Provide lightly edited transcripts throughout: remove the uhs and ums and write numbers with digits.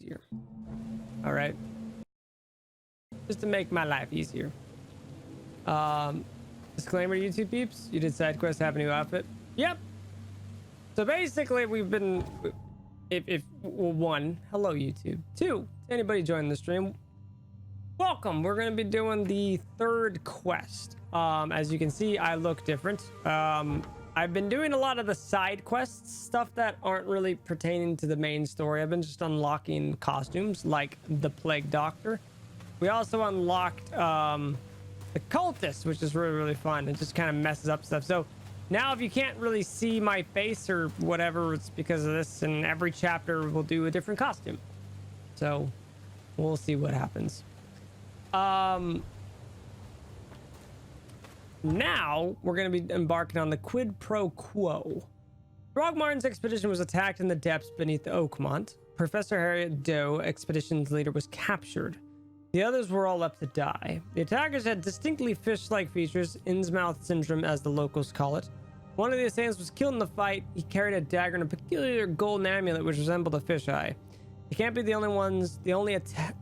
easier. All right. Just to make my life easier. Disclaimer, YouTube peeps. You did side quest, have a new outfit. Yep. So basically, we've been... Well, one, hello, YouTube. Two, anybody joining the stream, welcome. We're going to be doing the third quest. As you can see, I look different. I've been doing a lot of the side quests, stuff that aren't really pertaining to the main story. I've been just unlocking costumes like the Plague Doctor. We also unlocked the Cultist, which is really, really fun. It just kind of messes up stuff. So now if you can't really see my face or whatever, it's because of this. And every chapter we'll do a different costume. So we'll see what happens. Now we're going to be embarking on the quid pro quo. Throgmorton's expedition was attacked in the depths beneath Oakmont. Professor Harriet Doe, expedition's leader, was captured. The others were all left to die. The attackers had distinctly fish-like features, Innsmouth syndrome as the locals call it. One of the assailants was killed in the fight. He carried a dagger and a peculiar golden amulet which resembled a fisheye. They can't be the only attack.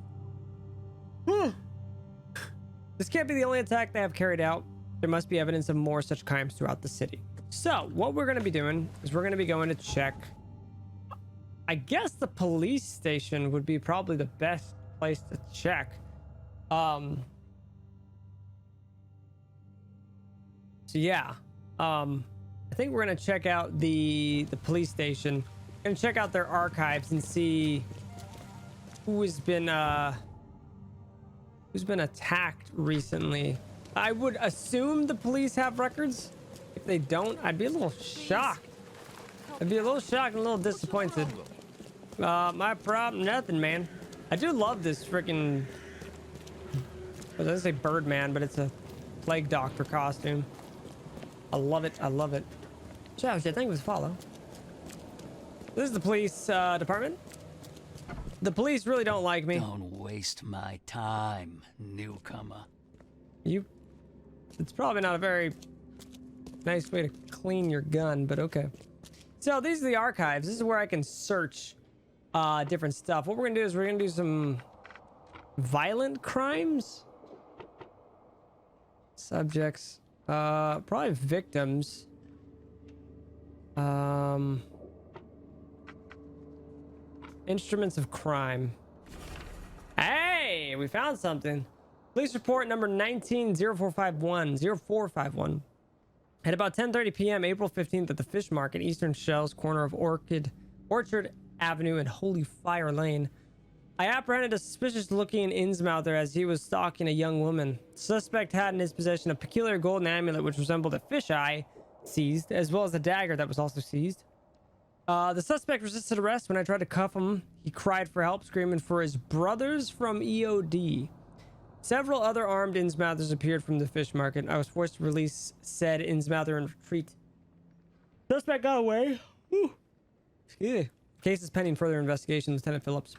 This can't be the only attack they have carried out. There must be evidence of more such crimes throughout the city. So what we're going to be doing is we're going to be going to check. I guess the police station would be probably the best place to check. So yeah, I think we're going to check out the police station and check out their archives and see who's been attacked recently. I would assume the police have records. If they don't, I'd be a little shocked. I'd be a little shocked and a little disappointed. My problem, nothing, man. I do love this freaking... I was gonna say Birdman, but it's a Plague Doctor costume. I love it. I love it. Chow shit, thank you for the follow. This is the police department. The police really don't like me. Don't waste my time, newcomer. It's probably not a very nice way to clean your gun, but okay. So these are the archives. This is where I can search different stuff. What we're gonna do is we're gonna do some violent crimes. Subjects. Probably victims. Instruments of crime. Hey, we found something. Police report number 190451. At about 10:30 p.m. April 15th at the Fish Market, Eastern Shells, corner of Orchard Avenue and Holy Fire Lane, I apprehended a suspicious-looking Innsmouther as he was stalking a young woman. The suspect had in his possession a peculiar golden amulet which resembled a fisheye, seized, as well as a dagger that was also seized. The suspect resisted arrest. When I tried to cuff him, he cried for help, screaming for his brothers from EOD. Several other armed Innsmouthers appeared from the fish market. I was forced to release said Innsmouther and retreat. Suspect got away. Whew. Excuse me. Case is pending further investigation, Lieutenant Phillips.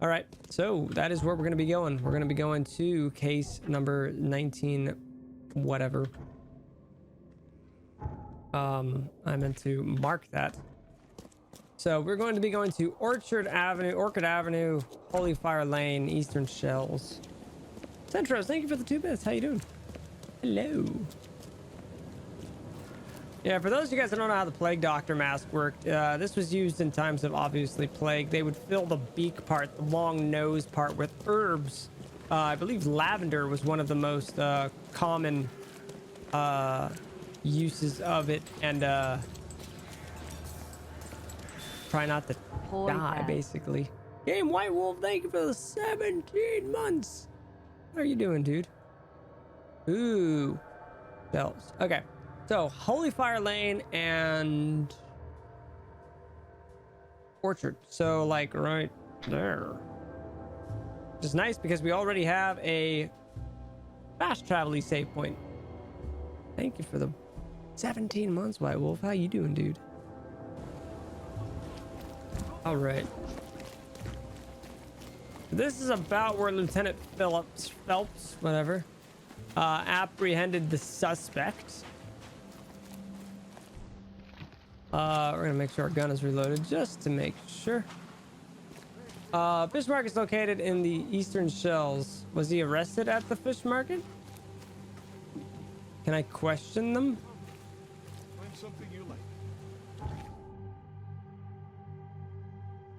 All right, so that is where we're going to be going. We're going to be going to case number 19 whatever. I meant to mark that. So we're going to be going to Orchard Avenue, Holy Fire Lane, Eastern Shells. Centros, thank you for the 2 bits. How you doing? Hello. Yeah, for those of you guys that don't know how the Plague Doctor mask worked, this was used in times of obviously plague. They would fill the beak part, the long nose part, with herbs. I believe lavender was one of the most common uses of it, and try not to die, basically. Game White Wolf, thank you for the 17 months. How are you doing, dude? Ooh. Bells. Okay. So, Holy Fire Lane and Orchard. So, like, right there. Which is nice because we already have a fast travel-y save point. Thank you for the 17 months, White Wolf. How you doing, dude? All right. This is about where Lieutenant Phelps, whatever, apprehended the suspect. We're gonna make sure our gun is reloaded just to make sure. Fish market's located in the Eastern Shells. Was he arrested at the fish market? Can I question them? Find something you like.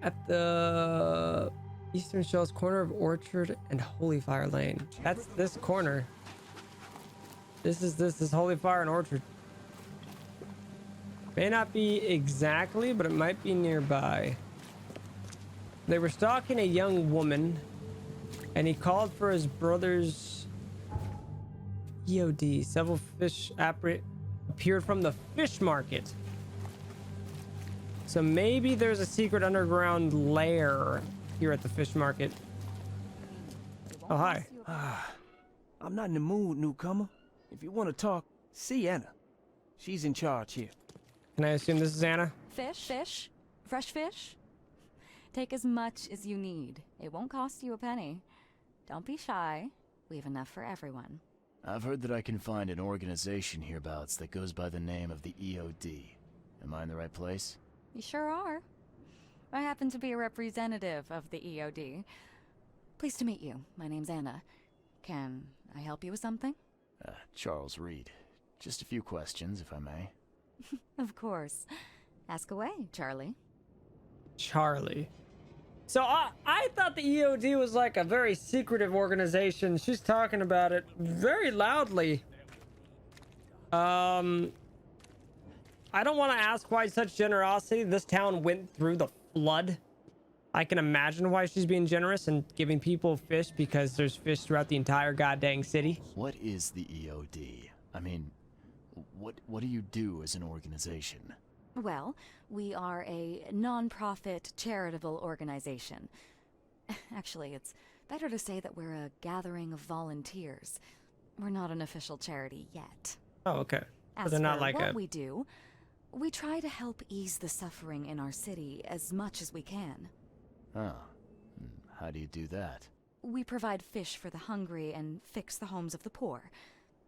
At the Eastern Shells corner of Orchard and Holy Fire Lane. That's this corner. This is Holy Fire and Orchard. May not be exactly, but it might be nearby. They were stalking a young woman, and he called for his brother's EOD. Several fish appeared from the fish market. So maybe there's a secret underground lair here at the fish market. Oh, hi. I'm not in the mood, newcomer. If you want to talk, see Anna. She's in charge here. Can I assume this is Anna? Fish? Fresh fish? Take as much as you need. It won't cost you a penny. Don't be shy. We have enough for everyone. I've heard that I can find an organization hereabouts that goes by the name of the EOD. Am I in the right place? You sure are. I happen to be a representative of the EOD. Pleased to meet you. My name's Anna. Can I help you with something? Charles Reed. Just a few questions, if I may. Of course. Ask away, Charlie. Charlie. So I thought the EOD was like a very secretive organization. She's talking about it very loudly. I don't want to ask why such generosity. This town went through the flood. I can imagine why she's being generous and giving people fish because there's fish throughout the entire goddamn city. What is the EOD? I mean, what do you do as an organization? Well, we are a non-profit charitable organization. Actually, it's better to say that we're a gathering of volunteers. We're not an official charity yet. Oh, okay. But As they're not for like what we do, we try to help ease the suffering in our city as much as we can. Oh, how do you do that? We provide fish for the hungry and fix the homes of the poor.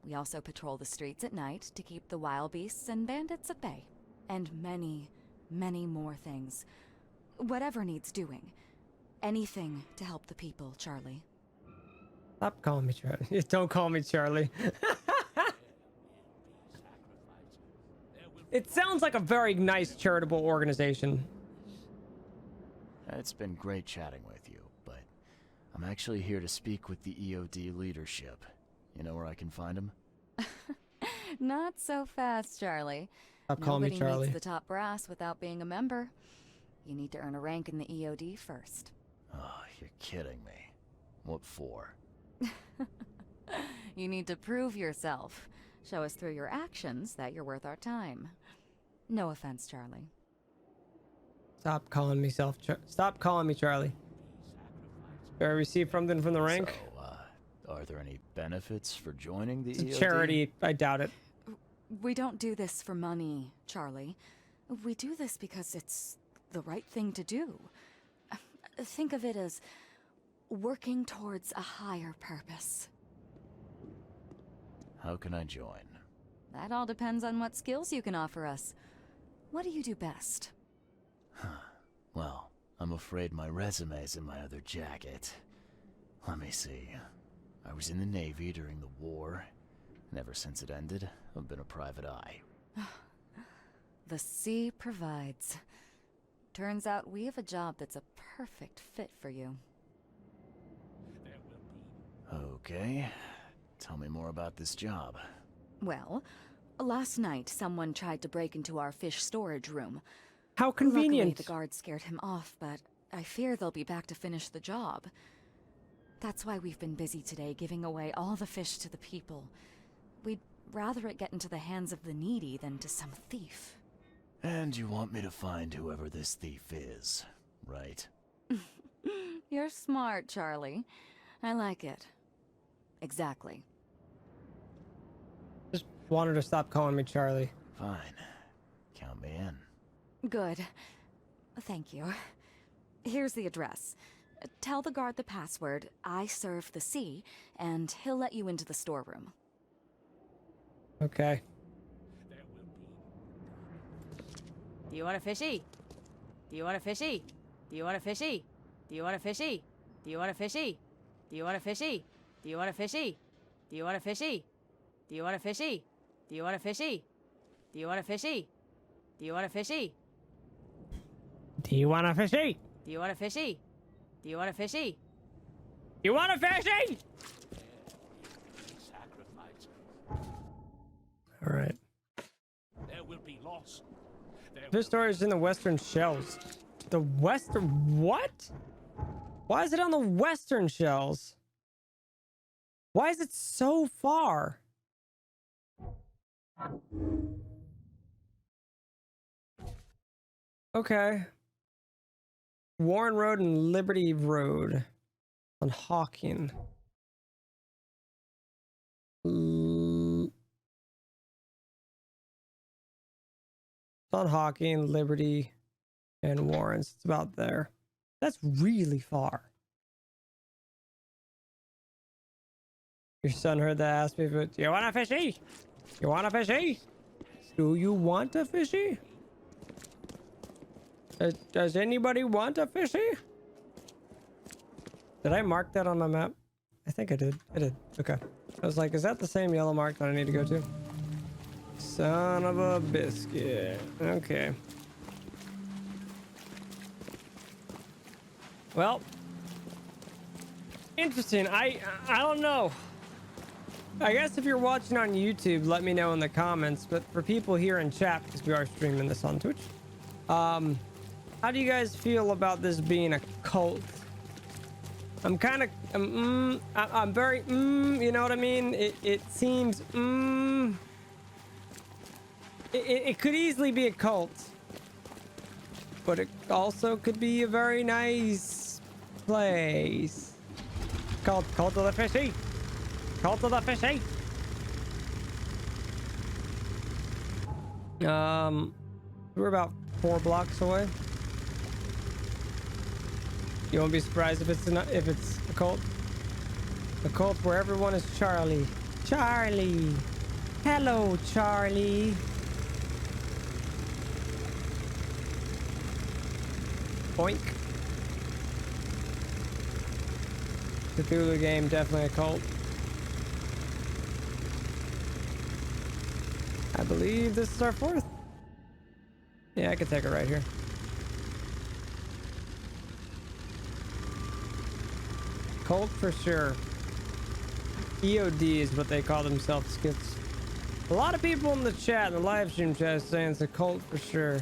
We also patrol the streets at night to keep the wild beasts and bandits at bay. And many, many more things. Whatever needs doing. Anything to help the people, Charlie. Stop calling me Charlie. Don't call me Charlie. It sounds like a very nice charitable organization. It's been great chatting with you, but I'm actually here to speak with the EOD leadership. You know where I can find them? Not so fast, Charlie. Stop calling me Nobody Charlie. meets the top brass without being a member. You need to earn a rank in the EOD first. Oh, you're kidding me. What for? You need to prove yourself. Show us through your actions that you're worth our time. No offense, Charlie. Stop calling me Stop calling me Charlie. Do I receive something from the rank? So, are there any benefits for joining the It's a EOD? charity. I doubt it. We don't do this for money, Charlie. We do this because it's the right thing to do. Think of it as working towards a higher purpose. How can I join? That all depends on what skills you can offer us. What do you do best? Well, I'm afraid my resume's in my other jacket. Let me see. I was in the Navy during the war, and ever since it ended, I've been a private eye. The sea provides. Turns out we have a job that's a perfect fit for you. Okay. Tell me more about this job. Well, last night someone tried to break into our fish storage room. How convenient. Luckily, the guards scared him off, but I fear they'll be back to finish the job. That's why we've been busy today giving away all the fish to the people. We'd rather it get into the hands of the needy than to some thief. And you want me to find whoever this thief is, right? You're smart, Charlie. I like it. Exactly. Just wanted to stop calling me Charlie. Fine. Count me in. Good. Thank you. Here's the address. Tell the guard the password, I serve the sea, and he'll let you into the storeroom. Okay. Do you want a fishy? Do you want a fishy? Do you want a fishy? Do you want a fishy? Do you want a fishy? Do you want a fishy? Do you want a fishy? Do you want a fishy? Do you want a fishy? Do you want a fishy? Do you want a fishy? Do you want a fishy? Do you want a fishy? Do you want a fishy? Do you want a fishy? You want a fishy? All right. There will be loss. Fish storage is in the western shells. The western what? Why is it on the western shells? Why is it so far? Okay. Warren Road and Liberty Road on Hawking. It's on Hawking, Liberty, and Warren's. It's about there. That's really far. Your son heard that, asked me, do you want a fishy? You want a fishy? Do you want a fishy? Does anybody want a fishy? Did I mark that on my map? I think I did. I did. Okay. I was like, is that the same yellow mark that I need to go to? Son of a biscuit. Okay. Well, interesting. I don't know. I guess if you're watching on YouTube, let me know in the comments. But for people here in chat, because we are streaming this on Twitch, how do you guys feel about this being a cult? I'm kind of, I'm very, you know what I mean? It seems, it could easily be a cult, but it also could be a very nice place. Cult of the Fishy. Cult of the Fishy. We're about 4 blocks away. You won't be surprised if it's a cult. A cult where everyone is Charlie. Charlie. Hello, Charlie. Boink. Cthulhu game, definitely a cult. I believe this is our 4th. Yeah, I could take it right here. Cult for sure. EOD is what they call themselves, skits. A lot of people in the chat, in the live stream chat, is saying it's a cult for sure.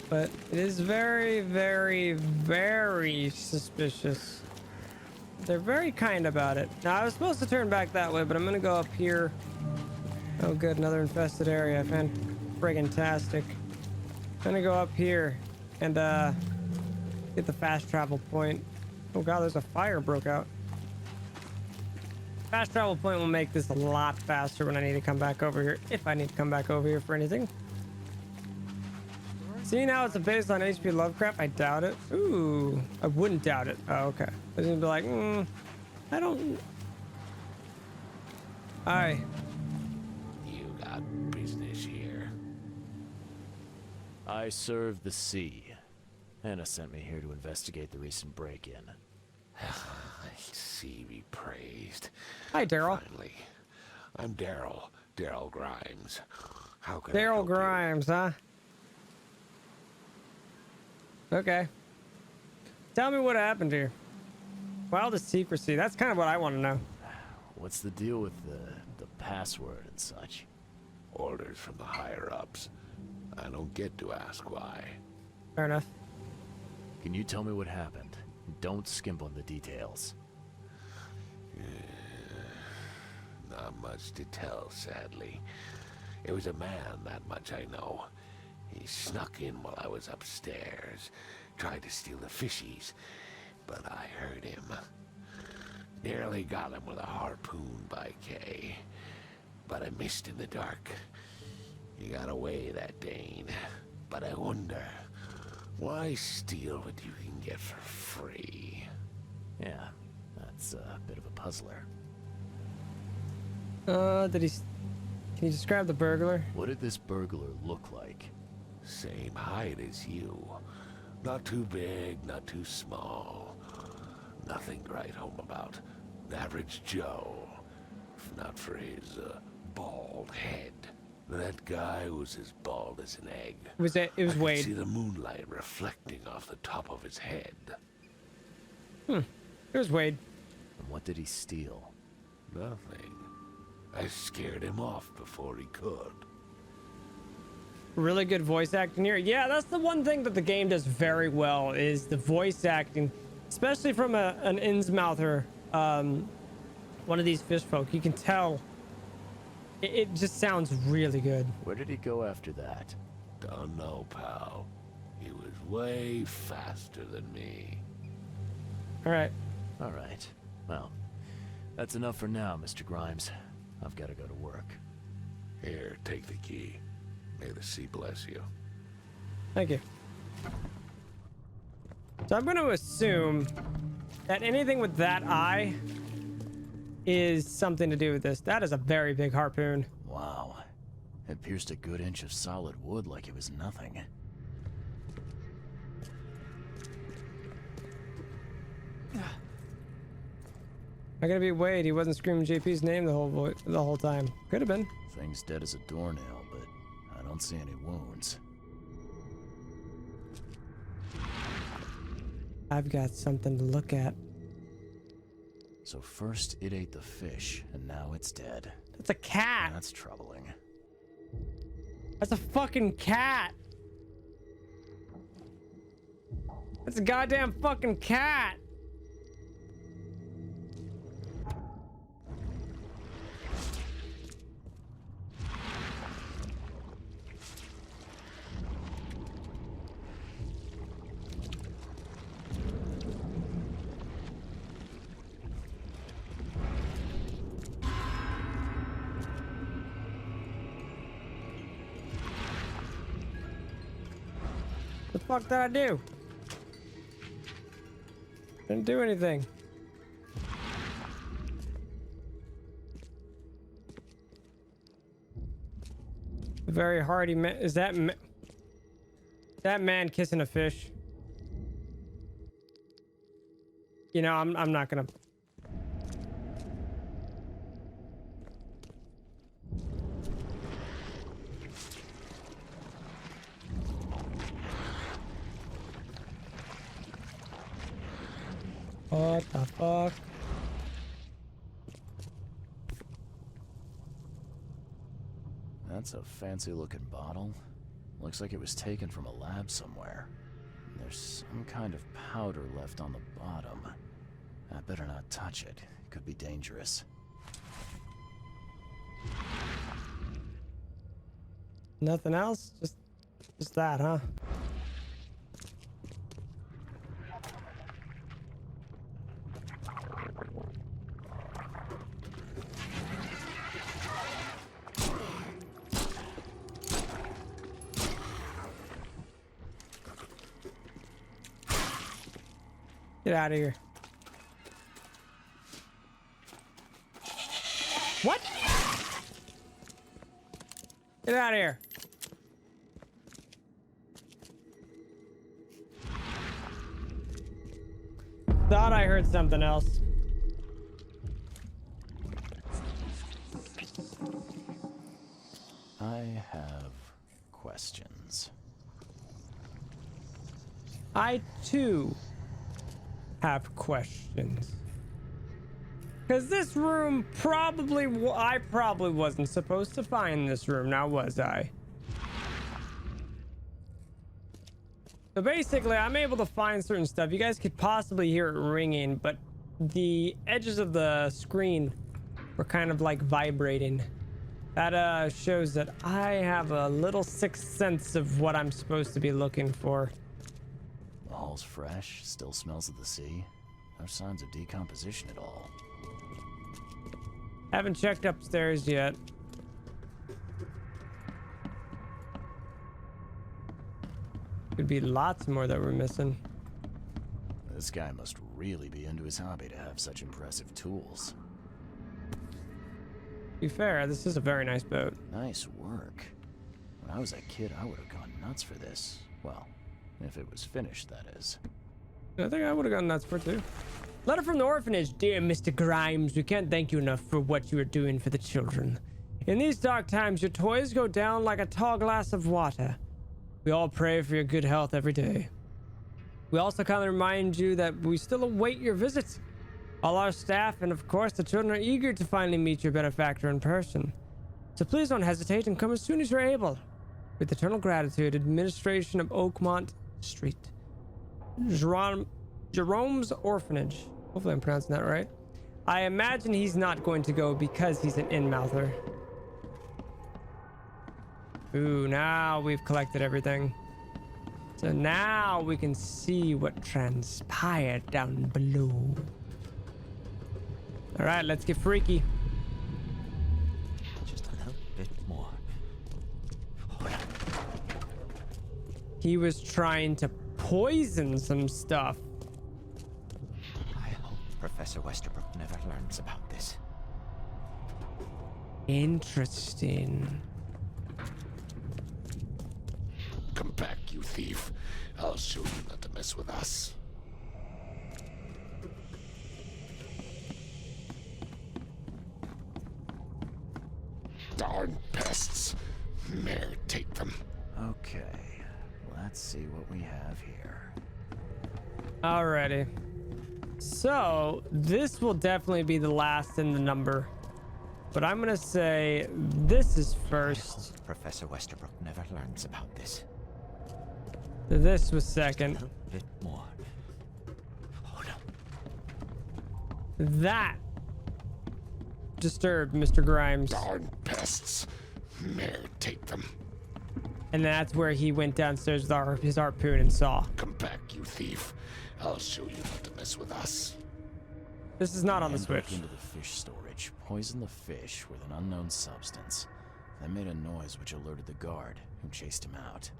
But it is very, very, very suspicious. They're very kind about it. Now, I was supposed to turn back that way, but I'm gonna go up here. Oh good, another infested area. Friggin-tastic. I'm gonna go up here and get the fast travel point. Oh god, there's a fire broke out. Fast travel point will make this a lot faster when I need to come back over here, if I need to come back over here for anything. Seeing how it's based on HP Lovecraft, I doubt it. Ooh, I wouldn't doubt it. Oh, okay. I was gonna be like, I don't. Alright. You got business here. I serve the sea. Anna sent me here to investigate the recent break-in. Sea be praised. Hi, Daryl. Finally. I'm Daryl. Daryl Grimes. How can Daryl I help Grimes, huh? Okay. Tell me what happened here. Wildest secrecy. That's kind of what I want to know. What's the deal with the password and such? Orders from the higher-ups. I don't get to ask why. Fair enough. Can you tell me what happened? Don't skimp on the details. Not much to tell, sadly. It was a man, that much I know. He snuck in while I was upstairs, tried to steal the fishies, but I heard him. Nearly got him with a harpoon by Kay, but I missed in the dark. He got away, that Dane, but I wonder, why steal what you can get for free? Yeah, that's a bit of a puzzler. Can you describe the burglar? What did this burglar look like? Same height as you. Not too big, not too small. Nothing to write home about. Average Joe. If not for his bald head. That guy was as bald as an egg. It was I could Wade. see the moonlight reflecting off the top of his head. It was Wade. And what did he steal? Nothing. I scared him off before he could. Really good voice acting here. Yeah, that's the one thing that the game does very well is the voice acting, especially from an Innsmouther, one of these fish folk. You can tell it just sounds really good. Where did he go after that? Don't know, pal. He was way faster than me. All right. All right. Well, that's enough for now, Mr. Grimes. I've got to go to work. Here, take the key. May the sea bless you. Thank you. So I'm going to assume that anything with that eye is something to do with this. That is a very big harpoon. Wow. It pierced a good inch of solid wood like it was nothing. I gotta be Wade. He wasn't screaming JP's name the whole time. Could have been. Thing's dead as a doornail, but I don't see any wounds. I've got something to look at. So first it ate the fish, and now it's dead. That's a cat. That's troubling. That's a fucking cat. That's a goddamn fucking cat. The fuck did I do? Didn't do anything. Very hardy man. Is that that man kissing a fish? You know, I'm not gonna. What the fuck? That's a fancy looking bottle. Looks like it was taken from a lab somewhere. There's some kind of powder left on the bottom. I better not touch it. It could be dangerous. Nothing else? Just that, huh? Get out of here. What? Get out of here. Thought I heard something else. I have questions. I too have questions. Because this room probably, I probably wasn't supposed to find this room, now was I? So basically, I'm able to find certain stuff. You guys could possibly hear it ringing, but the edges of the screen were kind of like vibrating. That shows that I have a little sixth sense of what I'm supposed to be looking for. The hall's fresh, still smells of the sea. No signs of decomposition at all. Haven't checked upstairs yet. Could be lots more that we're missing. This guy must really be into his hobby to have such impressive tools. To be fair, this is a very nice boat. Nice work. When I was a kid, I would have gone nuts for this. Well, If it was finished, that is. I think I would have gotten that sport too. Letter from the orphanage. Dear Mr. Grimes, we can't thank you enough for what you are doing for the children. In these dark times, your toys go down like a tall glass of water. We all pray for your good health every day. We also kindly remind you that we still await your visits. All our staff and, of course, the children are eager to finally meet your benefactor in person. So please don't hesitate and come as soon as you're able. With eternal gratitude, Administration of Oakmont Street. Jerome's Orphanage. Hopefully I'm pronouncing that right. I imagine he's not going to go because he's an in-mouther. Ooh, now we've collected everything. So now we can see what transpired down below. All right, let's get freaky. Just a little bit more. He was trying to poison some stuff. I hope Professor Westerbrook never learns about this. Interesting. Come back, you thief. I'll show you not to mess with us. Darn pests. Mayor, take them. Okay, let's see what we have here. Alrighty. So this will definitely be the last in the number. But I'm gonna say this is first. Professor Westerbrook never learns about this. This was A second. little bit more. Oh no. That disturbed Mr. Grimes. Darn pests. Mayor, take them. And that's where he went downstairs with his harpoon and saw. Come back, you thief. I'll show you not to mess with us. This is not on the Man broke Switch. into the fish storage, poisoned the fish with an unknown substance. That made a noise which alerted the guard, who chased him out.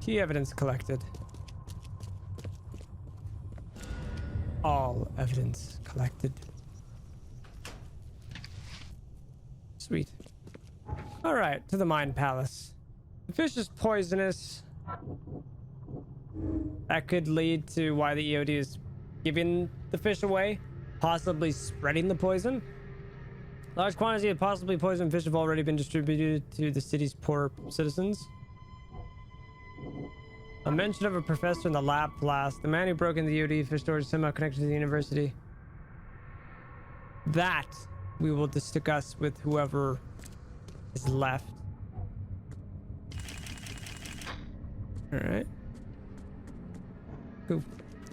Key evidence collected. All evidence collected. Sweet. Alright, to the Mind Palace. The fish is poisonous. That could lead to why the EOD is giving the fish away, possibly spreading the poison. Large quantities of possibly poisoned fish have already been distributed to the city's poor citizens. A mention of a professor in the lab blast. The man who broke into the EOD fish storage is somehow connected to the university. That we will discuss with whoever is left. Alright. Cool.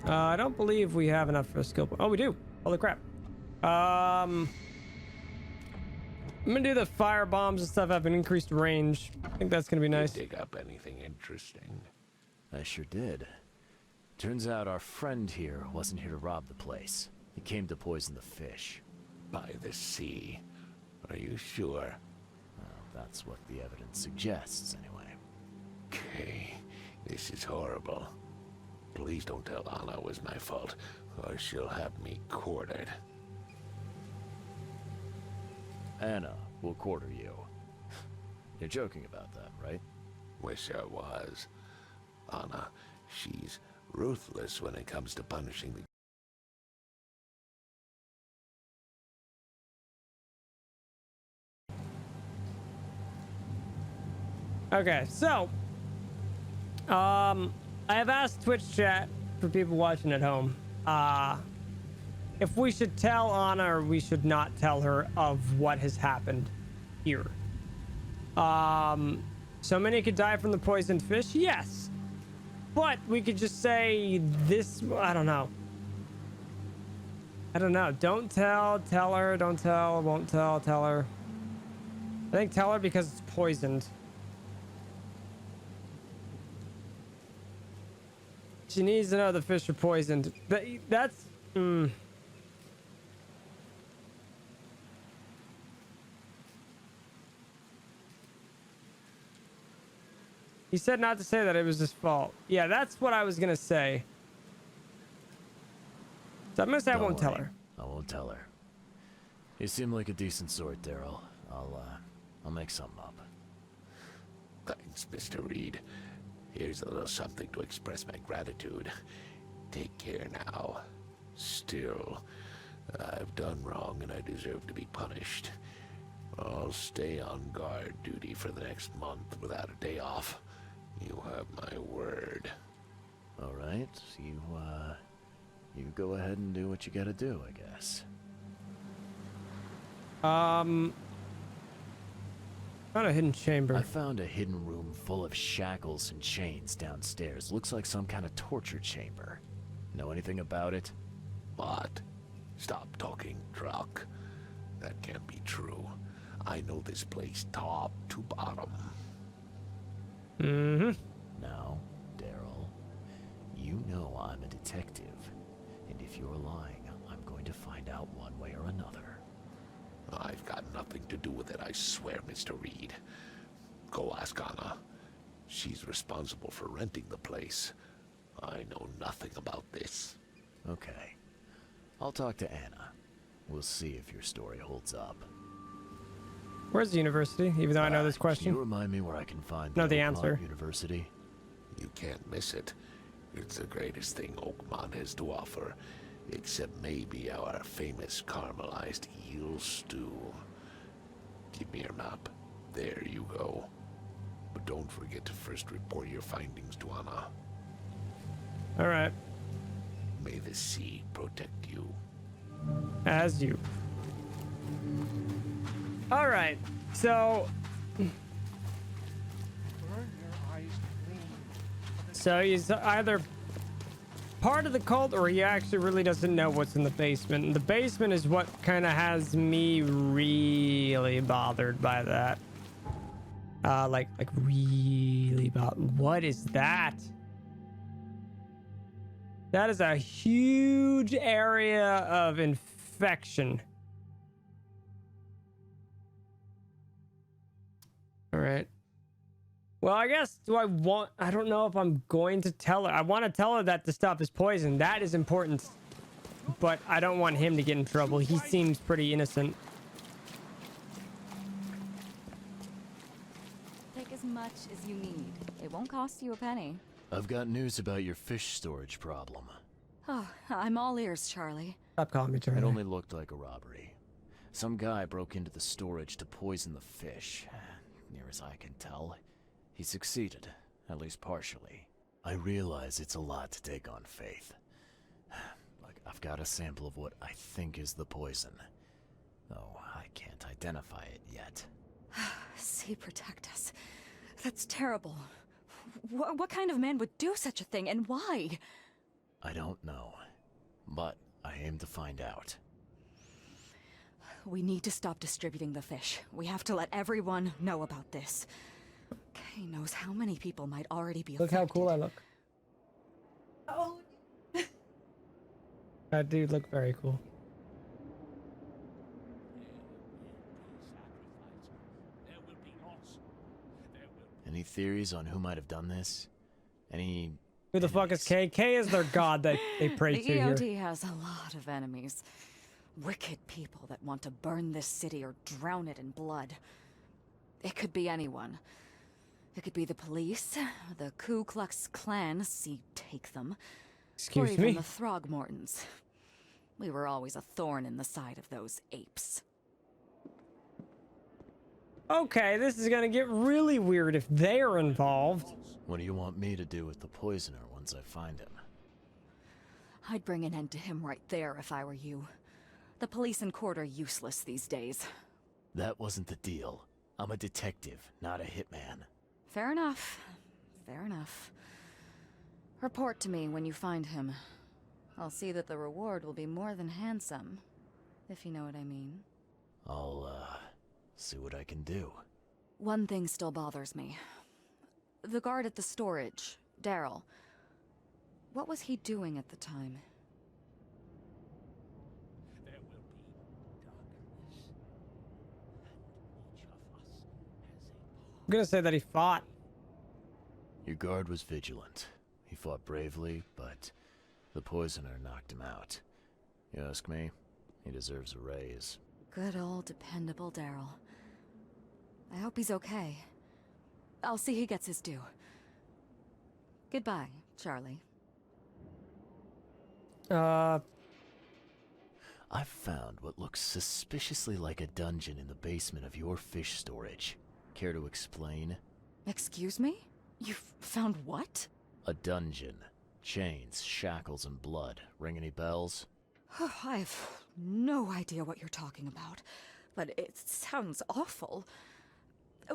I don't believe we have enough for a skill point. Oh, we do. Holy crap. I'm gonna do the fire bombs and stuff have an increased range. I think that's gonna be nice. Dig up anything interesting? I sure did. Turns out our friend here wasn't here to rob the place. He came to poison the fish. By the sea. Are you sure? Well, that's what the evidence suggests, anyway. Okay. This is horrible. Please don't tell Anna it was my fault, or she'll have me quartered. Anna will quarter you. You're joking about that, right? Wish I was. Anna, she's ruthless when it comes to punishing the... Okay, so I have asked Twitch chat for people watching at home if we should tell Anna or we should not tell her of what has happened here. So many could die from the poisoned fish, yes, but we could just say this. I don't know. Don't tell her, don't tell, won't tell her. I think tell her because it's poisoned. She needs to know the fish are poisoned. That's... He said not to say that it was his fault. Yeah, that's what I was gonna say. So I'm gonna say I won't tell her. I won't tell her. You seem like a decent sort, Daryl. I'll make something up. Thanks, Mr. Reed. Here's a little something to express my gratitude. Take care now. Still, I've done wrong and I deserve to be punished. I'll stay on guard duty for the next month without a day off. You have my word. All right, you go ahead and do what you gotta do, I guess. Found a hidden chamber. I found a hidden room full of shackles and chains downstairs. Looks like some kind of torture chamber. Know anything about it? What? Stop talking truck. That can't be true. I know this place top to bottom. Mm-hmm. Now, Daryl, you know I'm a detective. And if you're lying, I'm going to find out one way or another. I've got nothing to do with it, I swear, Mr. Reed. Go ask Anna. She's responsible for renting the place. I know nothing about this. Okay. I'll talk to Anna. We'll see if your story holds up. Where's the university? Even though I know this Can question. you remind me where I can find No, the Oakmont answer. University? You can't miss it. It's the greatest thing Oakmont has to offer. Except maybe our famous caramelized eel stew. Give me your map. There you go. But don't forget to first report your findings to Anna. All right. May the sea protect you. As you. All right. So. So he's either part of the cult or he actually really doesn't know what's in the basement. And the basement is what kind of has me really bothered by that. Like really bothered. What is that? That is a huge area of infection. All right. Well, I guess, I don't know if I'm going to tell her. I want to tell her that the stuff is poison. That is important. But I don't want him to get in trouble. He seems pretty innocent. Take as much as you need. It won't cost you a penny. I've got news about your fish storage problem. Oh, I'm all ears, Charlie. Stop calling me Charlie. It only looked like a robbery. Some guy broke into the storage to poison the fish. Near as I can tell, he succeeded, at least partially. I realize it's a lot to take on faith. Like, I've got a sample of what I think is the poison. Though I can't identify it yet. See, protect us. That's terrible. What kind of man would do such a thing, and why? I don't know, but I aim to find out. We need to stop distributing the fish. We have to let everyone know about this. Kay knows how many people might already be Look affected. how cool I look. Oh. I do look very cool. Any theories on who might have done this? Any... Who the fuck is K? K is their god that they pray The to here. EOD has a lot of enemies. Wicked people that want to burn this city or drown it in blood. It could be anyone. It could be the police, the Ku Klux Klan, see, take them. Or Excuse even me? the Throgmortons. We were always a thorn in the side of those apes. Okay, this is gonna get really weird if they're involved. What do you want me to do with the poisoner once I find him? I'd bring an end to him right there if I were you. The police and court are useless these days. That wasn't the deal. I'm a detective, not a hitman. Fair enough. Fair enough. Report to me when you find him. I'll see that the reward will be more than handsome, if you know what I mean. I'll, see what I can do. One thing still bothers me. The guard at the storage, Daryl. What was he doing at the time? I'm gonna say that he fought. Your guard was vigilant. He fought bravely, but the poisoner knocked him out. You ask me, he deserves a raise. Good old dependable Daryl. I hope he's okay. I'll see he gets his due. Goodbye, Charlie. I've found what looks suspiciously like a dungeon in the basement of your fish storage. Care to explain? Excuse me? You've found what? A dungeon. Chains, shackles, and blood. Ring any bells? I have no idea what you're talking about, but it sounds awful.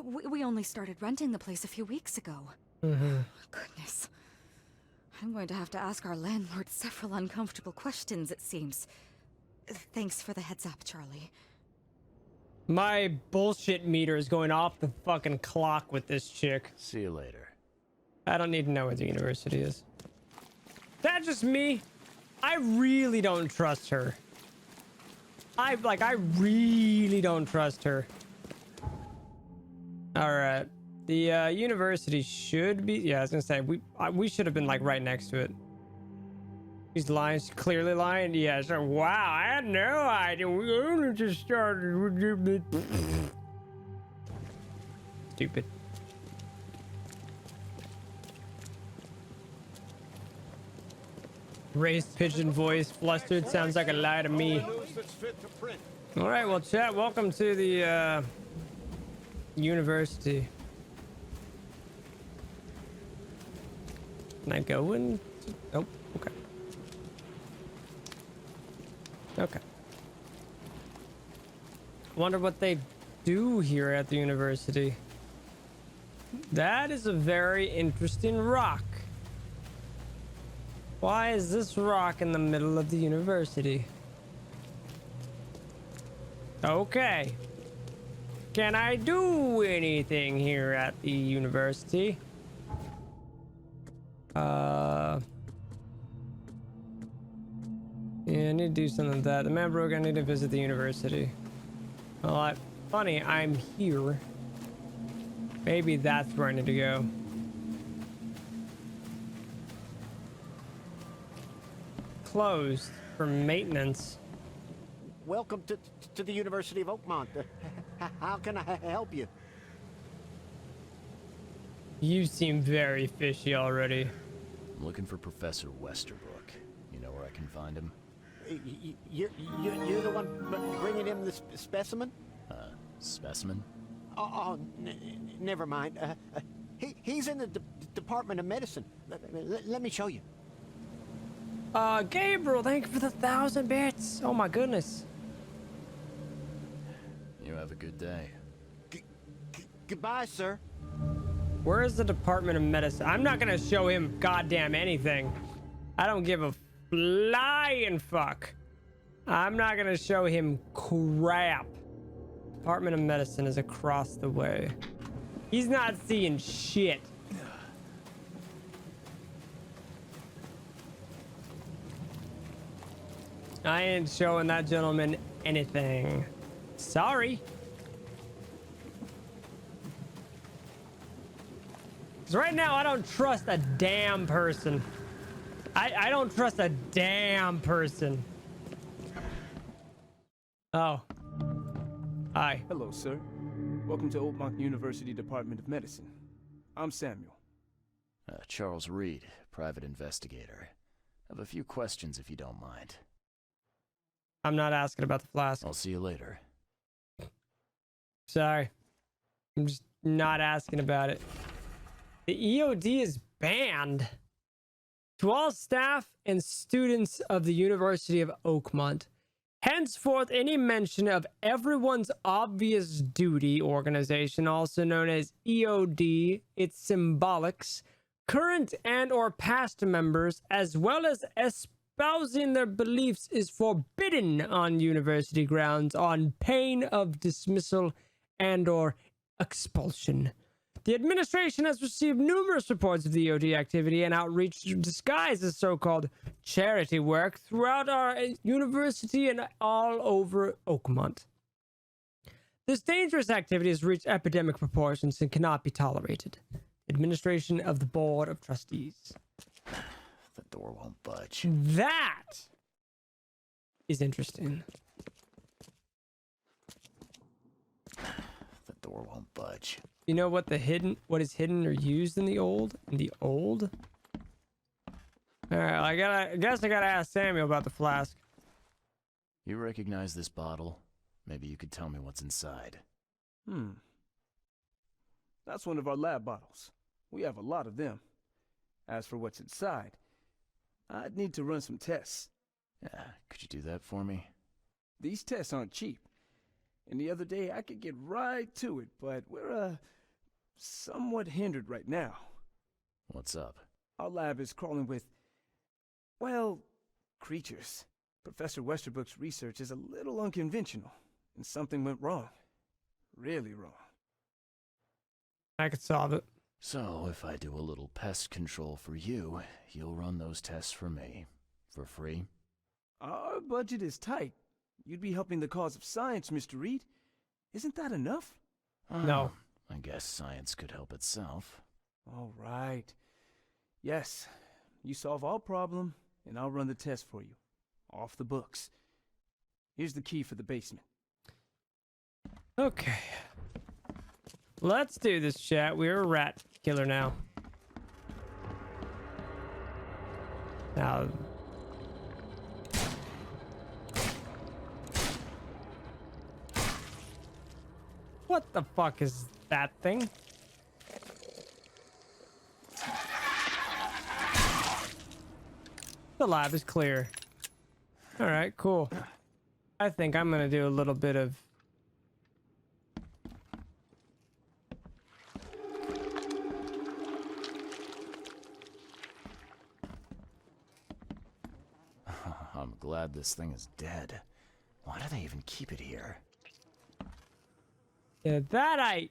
We only started renting the place a few weeks ago. Goodness. I'm going to have to ask our landlord several uncomfortable questions, it seems. Thanks for the heads up, Charlie. My bullshit meter is going off the fucking clock with this chick. See you later. I don't need to know where the university is. That's just me. I really don't trust her. I really don't trust her. All right. The university should be, yeah, I was gonna say, we should have been like right next to it. She's lying, she's clearly lying. Yeah, so wow, I had no idea. We only just started. Stupid. Raised pigeon voice, flustered, sounds like a lie to me. All right, well, chat, welcome to the university. Can I go in? Oh, okay. Okay. Wonder what they do here at the university. That is a very interesting rock. Why is this rock in the middle of the university? Okay. Can I do anything here at the university? Yeah, I need to do something with that. The man broke, I need to visit the university. Well, funny, I'm here. Maybe that's where I need to go. Closed for maintenance. Welcome to the University of Oakmont. How can I help you? You seem very fishy already. I'm looking for Professor Westerbrook. You know where I can find him? You're the one bringing him the specimen? Specimen? Oh, never mind. He's in the Department of Medicine. Let me show you. Gabriel, thank you for the 1,000 bits. Oh my goodness. You have a good day. Goodbye, sir. Where is the Department of Medicine? I'm not gonna show him goddamn anything. I don't give a flying fuck. I'm not gonna show him crap. Department of Medicine is across the way. He's not seeing shit. I ain't showing that gentleman anything. Sorry. Because right now, I don't trust a damn person. I don't trust a damn person. Oh. Hi. Hello, sir. Welcome to Oakmont University Department of Medicine. I'm Samuel. Charles Reed, private investigator. I have a few questions if you don't mind. I'm not asking about the flask. I'll see you later. Sorry. I'm just not asking about it. The EOD is banned. To all staff and students of the University of Oakmont, henceforth any mention of everyone's obvious duty organization, also known as EOD, its symbolics, current and or past members, as well as espousing their beliefs, is forbidden on university grounds on pain of dismissal and or expulsion. The administration has received numerous reports of the EOD activity and outreach disguised as so-called charity work throughout our university and all over Oakmont. This dangerous activity has reached epidemic proportions and cannot be tolerated. Administration of the Board of Trustees. The door won't budge. That is interesting. The Door won't budge. You know what what is hidden or used in the old? All right, I guess I gotta ask Samuel about the flask. You recognize this bottle? Maybe you could tell me what's inside. That's one of our lab bottles. We have a lot of them. As for what's inside, I'd need to run some tests. Yeah, could you do that for me? These tests aren't cheap. And the other day I could get right to it, but we're, somewhat hindered right now. What's up? Our lab is crawling with, well, creatures. Professor Westerbrook's research is a little unconventional, and something went wrong. Really wrong. I could solve it. So, if I do a little pest control for you, you'll run those tests for me. For free? Our budget is tight. You'd be helping the cause of science, Mr. Reed. Isn't that enough? No. I guess science could help itself. All right. Yes, you solve our problem, and I'll run the test for you. Off the books. Here's the key for the basement. Okay. Let's do this, chat. We're a rat killer now. Now... What the fuck is that thing? The lab is clear. All right, cool. I think I'm gonna do a little bit of... I'm glad this thing is dead. Why do they even keep it here? Yeah, that I...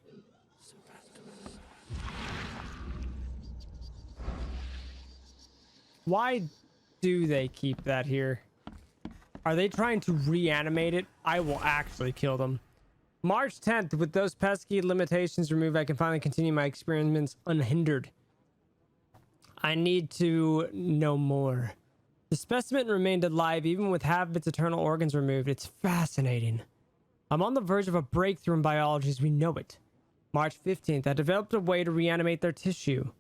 Why do they keep that here? Are they trying to reanimate it? I will actually kill them. March 10th, with those pesky limitations removed, I can finally continue my experiments unhindered. I need to know more. The specimen remained alive even with half of its internal organs removed. It's fascinating. I'm on the verge of a breakthrough in biology as we know it. March 15th, I developed a way to reanimate their tissue.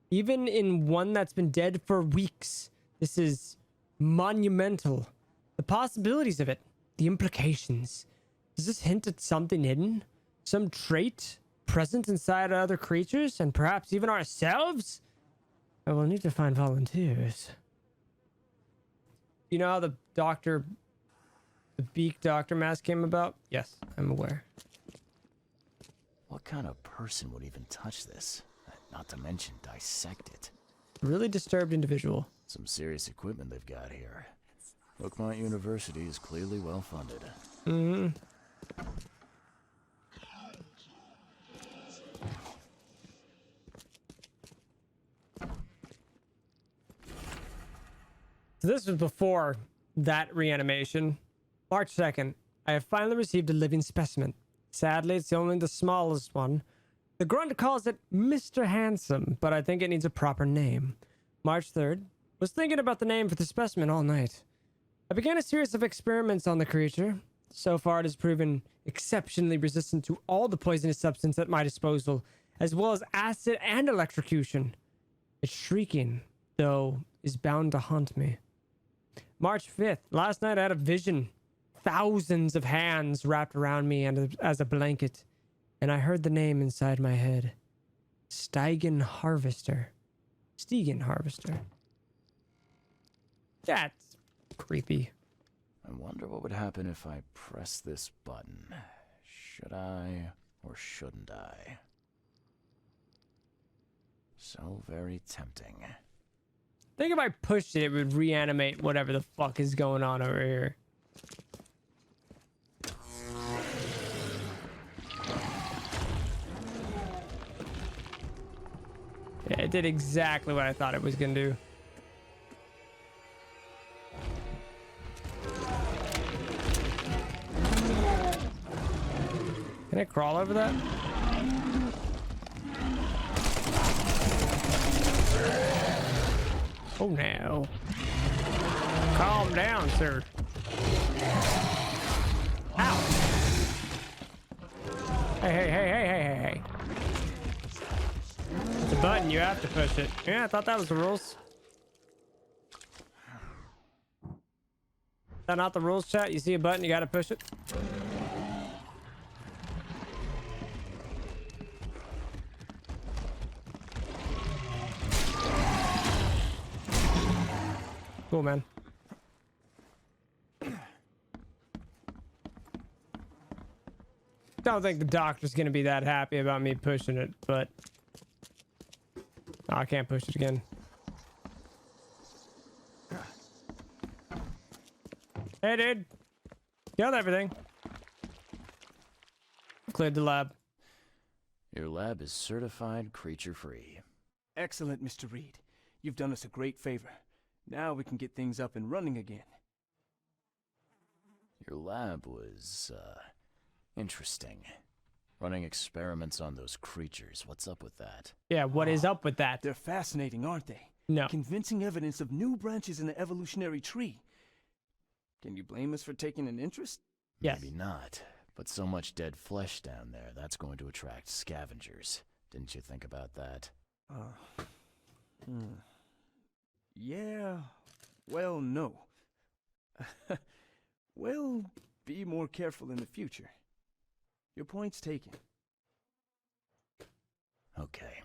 Even in one that's been dead for weeks. This is monumental. The possibilities of it, the implications. Does this hint at something hidden? Some trait present inside other creatures and perhaps even ourselves? I will need to find volunteers. You know how the beak doctor mask came about? Yes, I'm aware. What kind of person would even touch this? Not to mention dissect it. Really disturbed individual. Some serious equipment they've got here. Oakmont University is clearly well funded. Mm-hmm. So this was before that reanimation. March 2nd, I have finally received a living specimen. Sadly, it's only the smallest one. The grunt calls it Mr. Handsome, but I think it needs a proper name. March 3rd, was thinking about the name for the specimen all night. I began a series of experiments on the creature. So far, it has proven exceptionally resistant to all the poisonous substance at my disposal, as well as acid and electrocution. Its shrieking, though, is bound to haunt me. March 5th, last night I had a vision. Thousands of hands wrapped around me and as a blanket, and I heard the name inside my head. Steigen Harvester. Steigen Harvester. That's creepy. I wonder what would happen if I press this button. Should I or shouldn't I? So very tempting. I think if I pushed it, it would reanimate whatever the fuck is going on over here. Yeah, it did exactly what I thought it was gonna do. Can I crawl over that? Oh, no. Calm down, sir. Ow. Hey. It's a button, you have to push it. Yeah, I thought that was the rules. Is that not the rules, chat? You see a button, you gotta push it. Cool, man. Don't think the doctor's gonna be that happy about me pushing it, but oh, I can't push it again. Hey, dude. Killed everything. Cleared the lab. Your lab is certified creature-free. Excellent, Mr. Reed. You've done us a great favor. Now we can get things up and running again. Your lab was, interesting. Running experiments on those creatures. What's up with that? Yeah, what is up with that? They're fascinating, aren't they? No. Convincing evidence of new branches in the evolutionary tree. Can you blame us for taking an interest? Yes. Maybe not. But so much dead flesh down there, that's going to attract scavengers. Didn't you think about that? Yeah, well, no. We'll be more careful in the future. Your point's taken. Okay.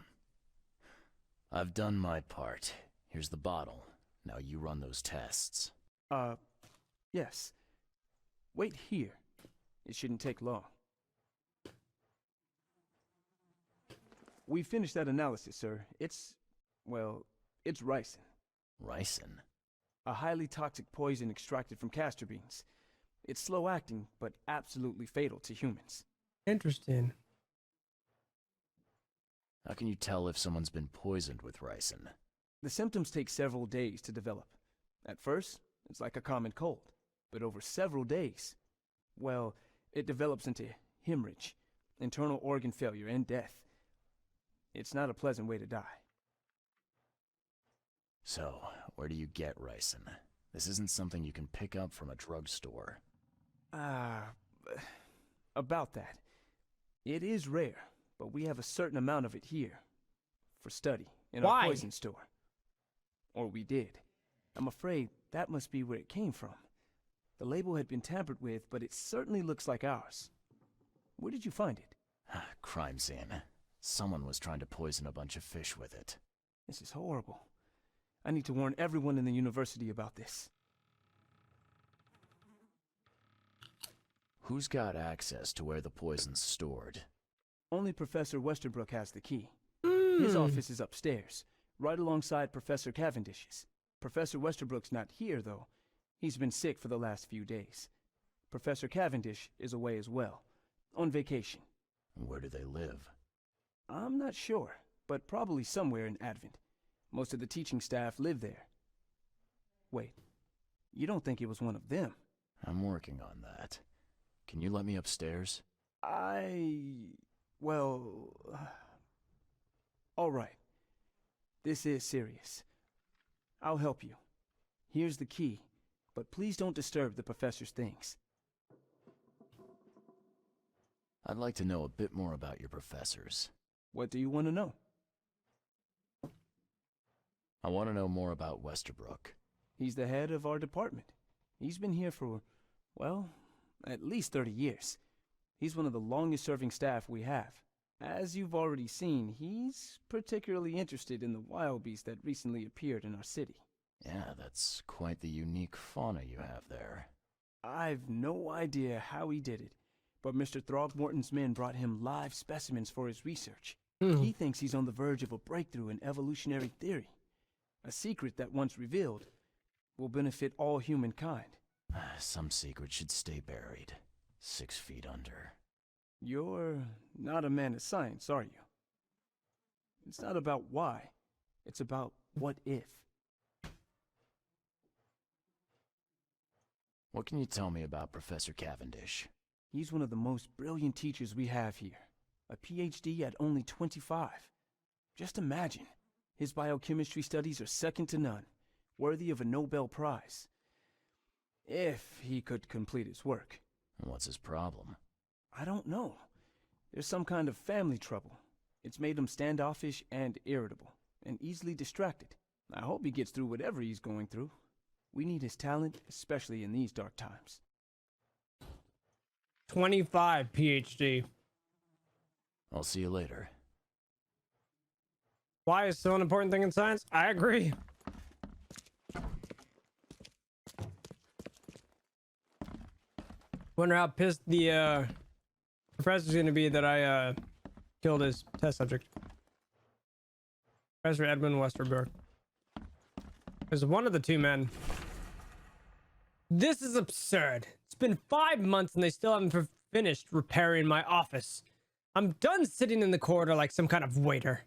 I've done my part. Here's the bottle. Now you run those tests. Yes. Wait here. It shouldn't take long. We finished that analysis, sir. It's ricin. Ricin? A highly toxic poison extracted from castor beans. It's slow acting, but absolutely fatal to humans. Interesting. How can you tell if someone's been poisoned with ricin? The symptoms take several days to develop. At first, it's like a common cold. But over several days, well, it develops into hemorrhage, internal organ failure, and death. It's not a pleasant way to die. So, where do you get ricin? This isn't something you can pick up from a drugstore. About that. It is rare, but we have a certain amount of it here. For study, in our poison store. Or we did. I'm afraid that must be where it came from. The label had been tampered with, but it certainly looks like ours. Where did you find it? Crime scene. Someone was trying to poison a bunch of fish with it. This is horrible. I need to warn everyone in the university about this. Who's got access to where the poison's stored? Only Professor Westerbrook has the key. His office is upstairs, right alongside Professor Cavendish's. Professor Westerbrook's not here, though. He's been sick for the last few days. Professor Cavendish is away as well, on vacation. Where do they live? I'm not sure, but probably somewhere in Advent. Most of the teaching staff live there. Wait, you don't think it was one of them? I'm working on that. Can you let me upstairs? Well... all right. This is serious. I'll help you. Here's the key, but please don't disturb the professor's things. I'd like to know a bit more about your professors. What do you want to know? I want to know more about Westerbrook. He's the head of our department. He's been here for, well, at least 30 years. He's one of the longest-serving staff we have. As you've already seen, he's particularly interested in the wild beast that recently appeared in our city. Yeah, that's quite the unique fauna you have there. I've no idea how he did it, but Mr. Throgmorton's men brought him live specimens for his research. He thinks he's on the verge of a breakthrough in evolutionary theory. A secret that, once revealed, will benefit all humankind. Some secret should stay buried, 6 feet under. You're not a man of science, are you? It's not about why. It's about what if. What can you tell me about Professor Cavendish? He's one of the most brilliant teachers we have here. A PhD at only 25. Just imagine. His biochemistry studies are second to none, worthy of a Nobel Prize. If he could complete his work. What's his problem? I don't know. There's some kind of family trouble. It's made him standoffish and irritable, and easily distracted. I hope he gets through whatever he's going through. We need his talent, especially in these dark times. 25 PhD. I'll see you later. Why is still an important thing in science? I agree. Wonder how pissed the professor's gonna be that I killed his test subject. Professor Edmund Westerberg. There's one of the two men. This is absurd. It's been 5 months and they still haven't finished repairing my office. I'm done sitting in the corridor like some kind of waiter.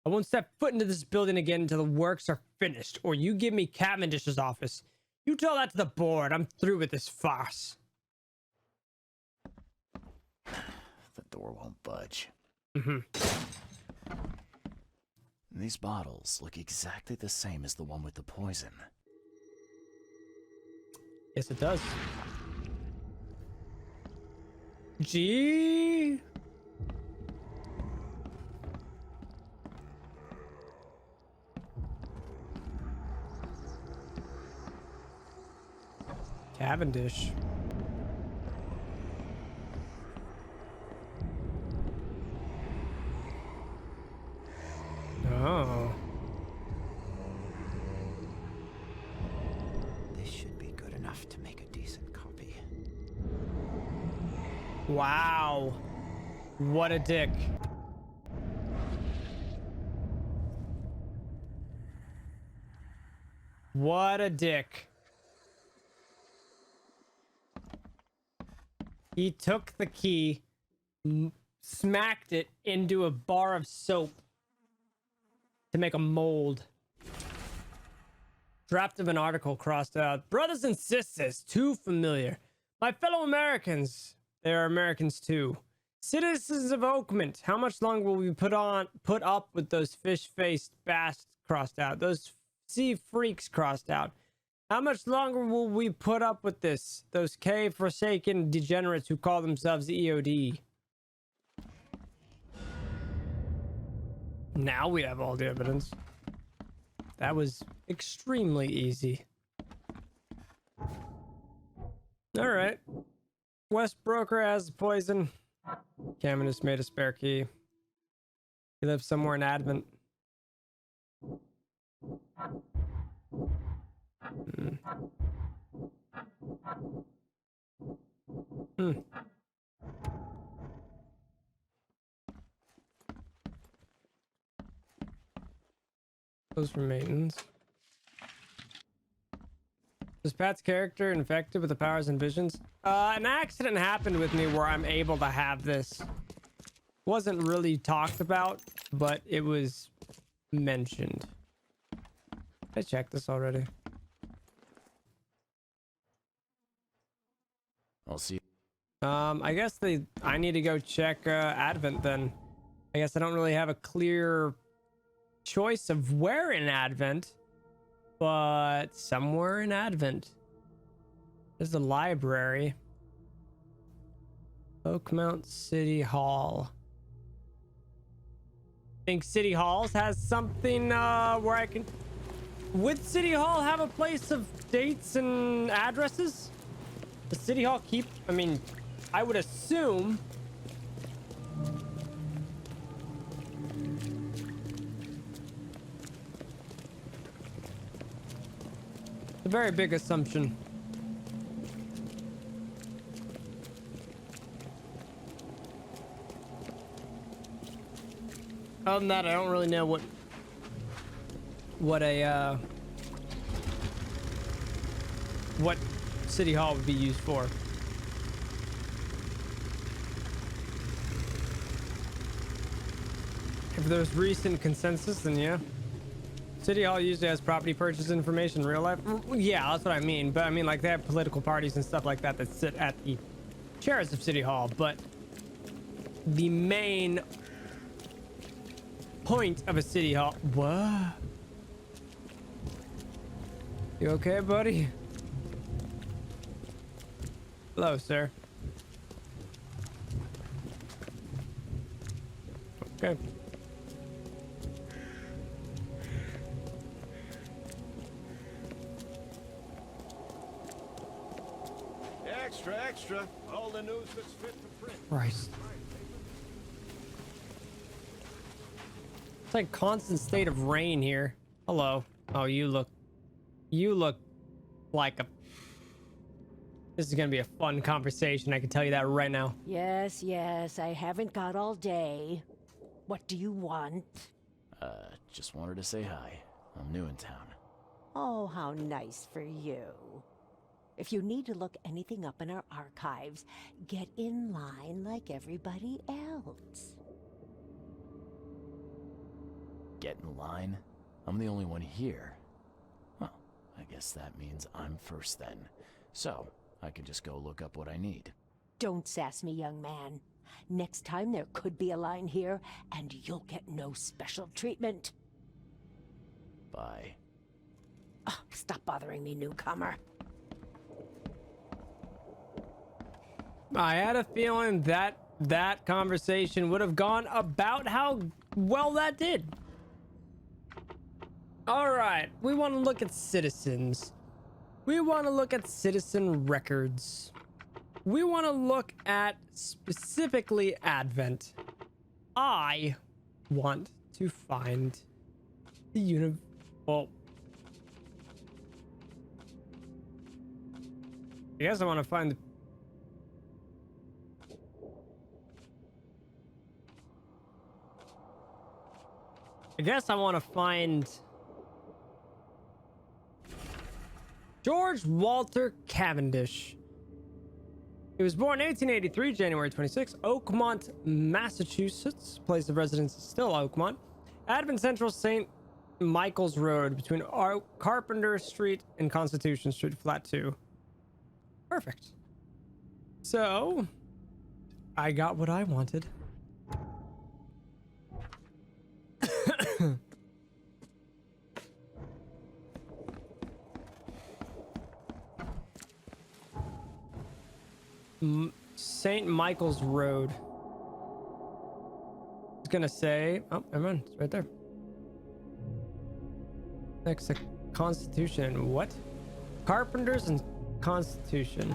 I won't step foot into this building again until the works are finished, or you give me Cavendish's office. You tell that to the board. I'm through with this farce. The door won't budge. Mm-hmm. These bottles look exactly the same as the one with the poison. Yes, it does. Gee. Cavendish. Oh. This should be good enough to make a decent copy. Wow. What a dick. What a dick. He took the key, smacked it into a bar of soap to make a mold. Draft of an article crossed out. Brothers and sisters, too familiar. My fellow Americans, they are Americans too. Citizens of Oakmont, how much longer will we put up with those fish-faced bastards crossed out? Those sea freaks crossed out. How much longer will we put up with this? Those cave-forsaken degenerates who call themselves EOD. Now we have all the evidence. That was extremely easy. All right. West Broker has the poison. Cameron just made a spare key. He lives somewhere in Advent. Those for maintenance. Is Pat's character infected with the powers and visions? An accident happened with me where I'm able to have this. Wasn't really talked about, but it was mentioned. I checked this already. I'll see. I guess I need to go check Advent then. I guess I don't really have a clear choice of where in Advent, but somewhere in Advent. There's the library. Oakmont City Hall. Think City Halls has something where I can... Would City Hall have a place of dates and addresses? Does City Hall keep... I mean, I would assume... It's a very big assumption. Other than that, I don't really know what City Hall would be used for. If there's recent consensus, then yeah. City Hall usually has property purchase information in real life. Yeah, that's what I mean. But I mean, like, they have political parties and stuff like that that sit at the chairs of City Hall. But the main point of a City Hall... What? You okay, buddy? Hello, sir. Okay. Extra, extra. All the news that's fit for print. Christ. It's like constant state of rain here. Hello. Oh, you look like a... This is gonna be a fun conversation, I can tell you that right now. Yes, yes, I haven't got all day. What do you want? Just wanted to say hi. I'm new in town. Oh, how nice for you. If you need to look anything up in our archives, get in line like everybody else. Get in line? I'm the only one here. Well, I guess that means I'm first then. So, I can just go look up what I need. Don't sass me, young man. Next time there could be a line here, and you'll get no special treatment. Bye. Oh, stop bothering me, newcomer. I had a feeling that that conversation would have gone about how well that did. All right, we want to look at citizens. We want to look at citizen records. We want to look at specifically Advent. I want to find the well, I guess I want to find the... I guess I want to find George Walter Cavendish. He was born 1883, January 26, Oakmont, Massachusetts. Place of residence is still Oakmont. Advent Central, St. Michael's Road, between Carpenter Street and Constitution Street, flat 2. Perfect. So, I got what I wanted. St. Michael's Road. I was gonna say, oh, never mind, it's right there. Next to Constitution. What? Carpenters and Constitution.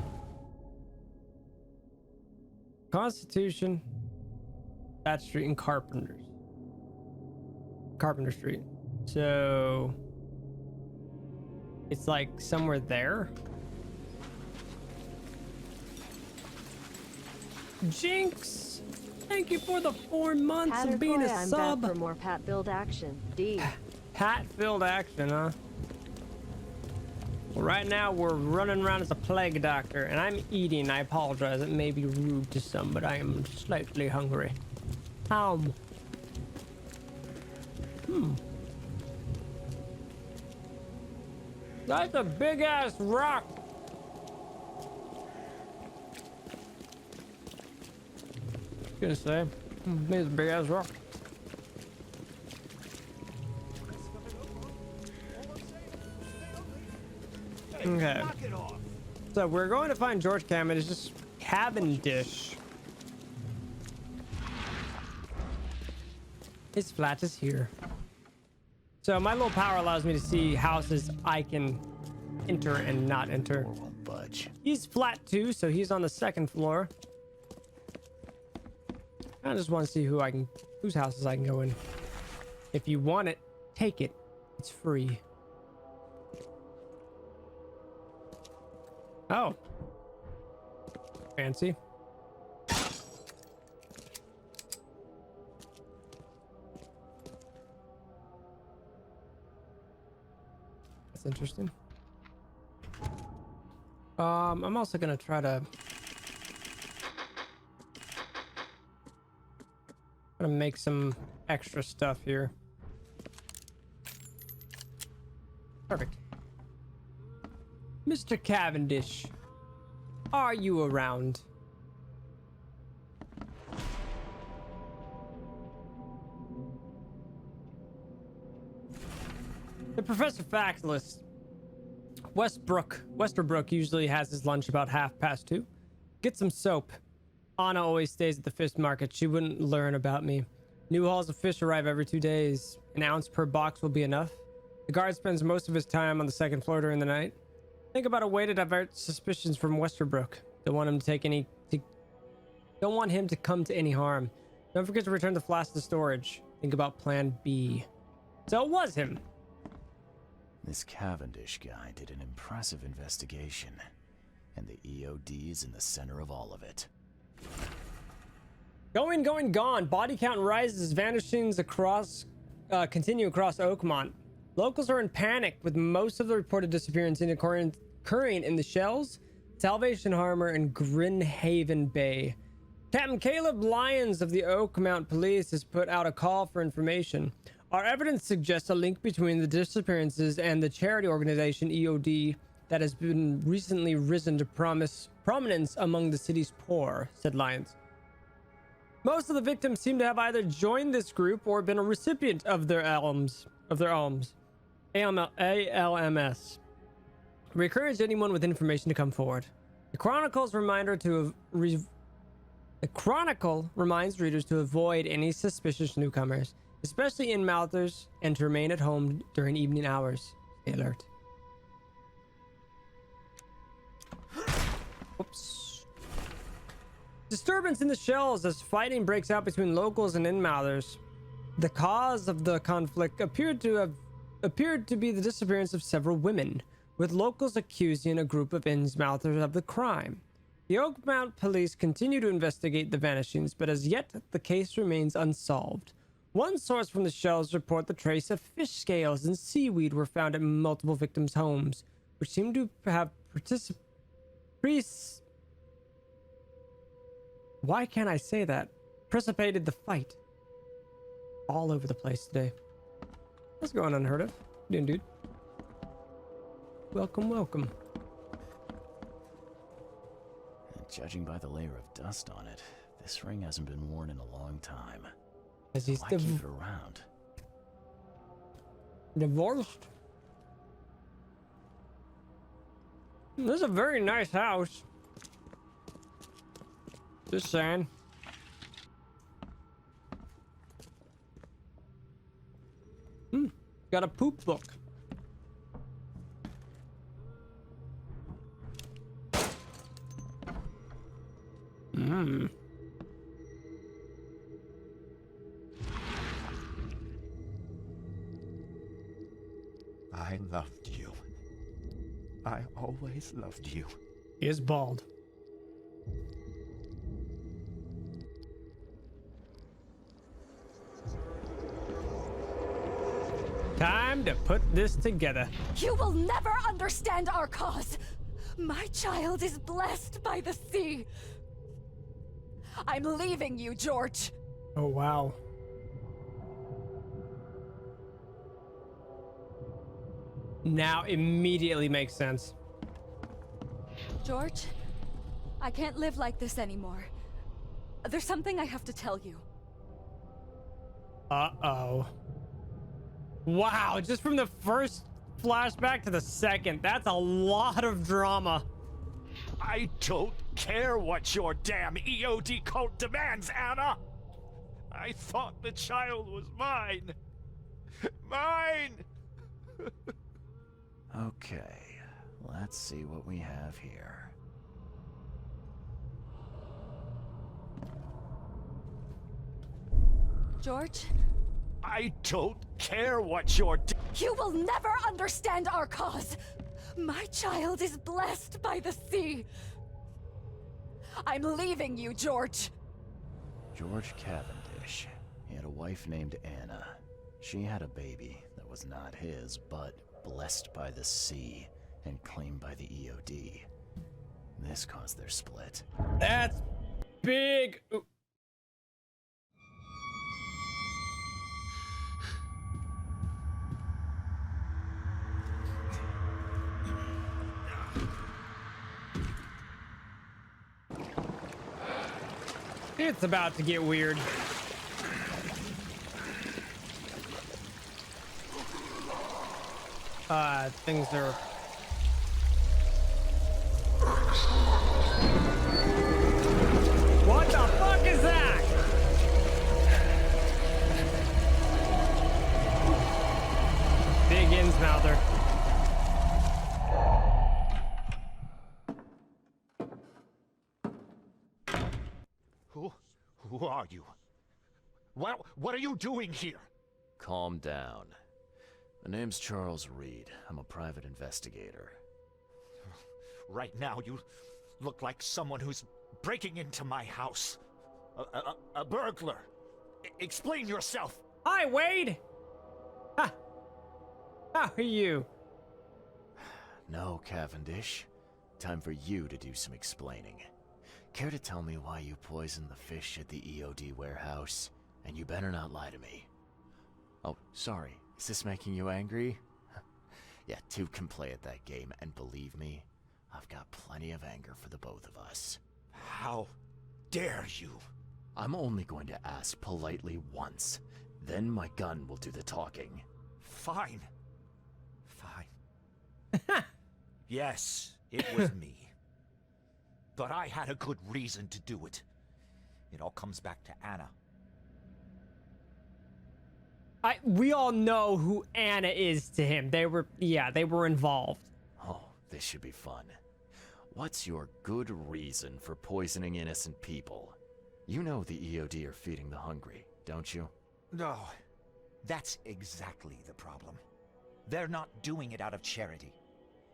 Constitution, that street, and Carpenter Street. So it's like somewhere there. Jinx, thank you for the 4 months of being a I'm sub. back for more Pat-build action. D. Hat-filled action, huh? Well, right now we're running around as a plague doctor, and I'm eating. I apologize. It may be rude to some, but I am slightly hungry. That's a big ass rock. Gonna say, it's a big ass rock. Okay. So we're going to find George Cavendish. Just Cavendish. His flat is here. So my little power allows me to see houses I can enter and not enter. Won't budge. He's flat 2, so he's on the 2nd floor. I just want to see whose houses I can go in. If you want it, take it. It's free. Oh. Fancy. That's interesting. I'm also gonna try to make some extra stuff here. Perfect. Mr. Cavendish, are you around? The Professor Fact List. Westerbrook usually has his lunch about 2:30. Get some soap. Anna always stays at the fish market. She wouldn't learn about me. New hauls of fish arrive every 2 days. An ounce per box will be enough. The guard spends most of his time on the second floor during the night. Think about a way to divert suspicions from Westerbrook. Don't want him to come to any harm. Don't forget to return the flask to storage. Think about plan B. So it was him. This Cavendish guy did an impressive investigation, and the EOD is in the center of all of it. Going, gone. Body count rises. Vanishings continue across Oakmont. Locals are in panic, with most of the reported disappearances occurring in the Shells, Salvation Harbor, and Grinhaven Bay. Captain Caleb Lyons of the Oakmont Police has put out a call for information. Our evidence suggests a link between the disappearances and the charity organization EOD that has been recently risen to prominence among the city's poor, said Lyons. Most of the victims seem to have either joined this group or been a recipient of their alms. ALMS. We encourage anyone with information to come forward. The Chronicle reminds readers to avoid any suspicious newcomers, especially in-mouthers, and to remain at home during evening hours. Stay alert. Whoops. Disturbance in the Shells as fighting breaks out between locals and in-mouthers. The cause of the conflict appeared to be the disappearance of several women, with locals accusing a group of in-mouthers of the crime. The Oakmont Police continue to investigate the vanishings, but as yet the case remains unsolved. One source from the Shells report the trace of fish scales and seaweed were found at multiple victims' homes, which seem to have why can't I say that? Precipitated the fight. All over the place today. What's going on, Unheard of? How you doing, dude? Welcome. Judging by the layer of dust on it, this ring hasn't been worn in a long time. As he's Why keep it around? Divorced? This is a very nice house. Just saying. Got a poop book. I loved you. I always loved you. He is bald. Time to put this together. You will never understand our cause. My child is blessed by the sea. I'm leaving you, George. Oh, wow. Now immediately makes sense. George, I can't live like this anymore. There's something I have to tell you. Uh-oh. Wow, just from the first flashback to the second, that's a lot of drama. I don't care what your damn EOD cult demands, Anna! I thought the child was mine. Mine! Okay, let's see what we have here. George? I don't care what your You will never understand our cause. My child is blessed by the sea. I'm leaving you, George. George Cavendish. He had a wife named Anna. She had a baby that was not his, but blessed by the sea and claimed by the EOD. This caused their split. That's big. Ooh. It's about to get weird. Things are... What the fuck is that? Who are you? What are you doing here? Calm down. My name's Charles Reed. I'm a private investigator. Right now, you look like someone who's breaking into my house. A burglar. Explain yourself. Hi, Wade. Ha. How are you? No, Cavendish. Time for you to do some explaining. Care to tell me why you poisoned the fish at the EOD warehouse? And you better not lie to me. Oh, sorry. Is this making you angry? Yeah, two can play at that game, and believe me, I've got plenty of anger for the both of us. How dare you? I'm only going to ask politely once. Then my gun will do the talking. Fine. Fine. Yes, it was me. But I had a good reason to do it. It all comes back to Anna. We all know who Anna is to him. They were involved. Oh, this should be fun. What's your good reason for poisoning innocent people? You know the EOD are feeding the hungry, don't you? No, that's exactly the problem. They're not doing it out of charity.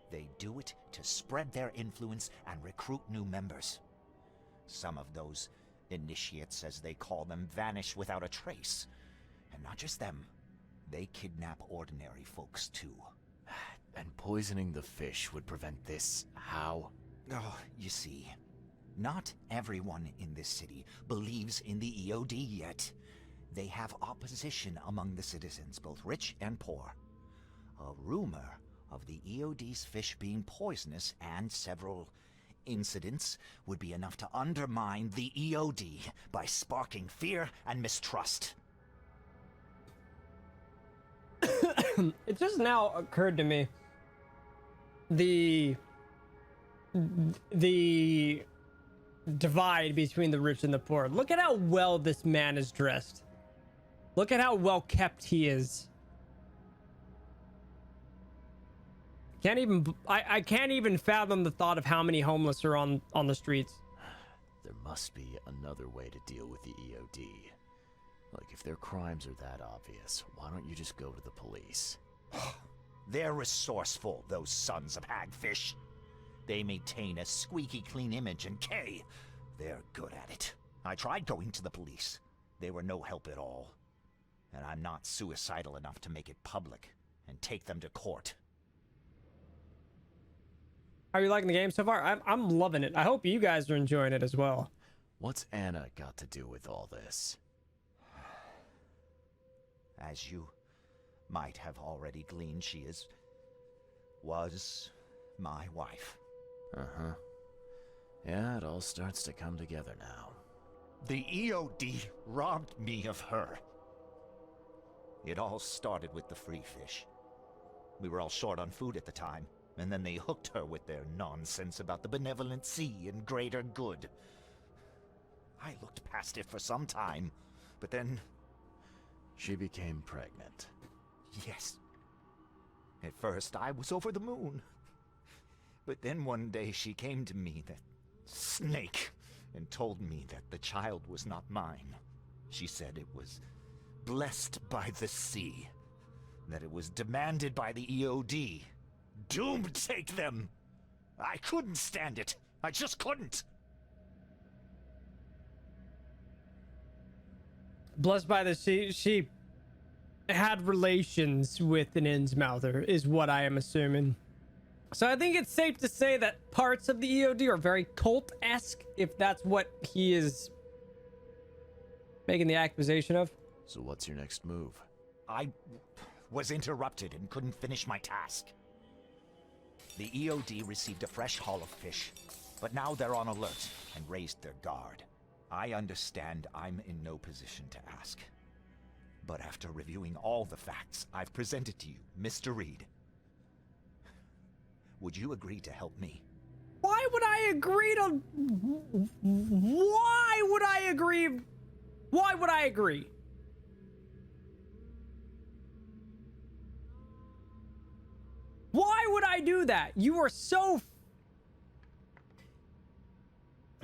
They do it to spread their influence and recruit new members. Some of those initiates, as they call them, vanish without a trace. And not just them, they kidnap ordinary folks too. And poisoning the fish would prevent this how? Oh, you see, not everyone in this city believes in the EOD yet. They have opposition among the citizens, both rich and poor. A rumor of the EOD's fish being poisonous and several incidents would be enough to undermine the EOD by sparking fear and mistrust. It just now occurred to me the divide between the rich and the poor. Look at how well this man is dressed. Look at how well kept he is. I can't even fathom the thought of how many homeless are on the streets. There must be another way to deal with the EOD. Like, if their crimes are that obvious, why don't you just go to the police? They're resourceful, those sons of hagfish. They maintain a squeaky clean image, and they're good at it. I tried going to the police. They were no help at all. And I'm not suicidal enough to make it public and take them to court. How are you liking the game so far? I'm loving it. I hope you guys are enjoying it as well. What's Anna got to do with all this? As you might have already gleaned, she was my wife. Uh-huh. Yeah, it all starts to come together now. The EOD robbed me of her. It all started with the free fish. We were all short on food at the time, and then they hooked her with their nonsense about the benevolent sea and greater good. I looked past it for some time, but then... She became pregnant. Yes. At first, I was over the moon. But then one day she came to me, that snake, and told me that the child was not mine. She said it was blessed by the sea, that it was demanded by the EOD. Doomed take them! I couldn't stand it. I just couldn't. Blessed by the sea, she had relations with an Innsmouther, is what I am assuming. So I think it's safe to say that parts of the EOD are very cult-esque, if that's what he is making the accusation of. So what's your next move? I was interrupted and couldn't finish my task. The EOD received a fresh haul of fish, but now they're on alert and raised their guard. I understand I'm in no position to ask. But after reviewing all the facts I've presented to you, Mr. Reed, would you agree to help me? Why would I agree to... Why would I agree? Why would I agree? Why would I do that? You are so...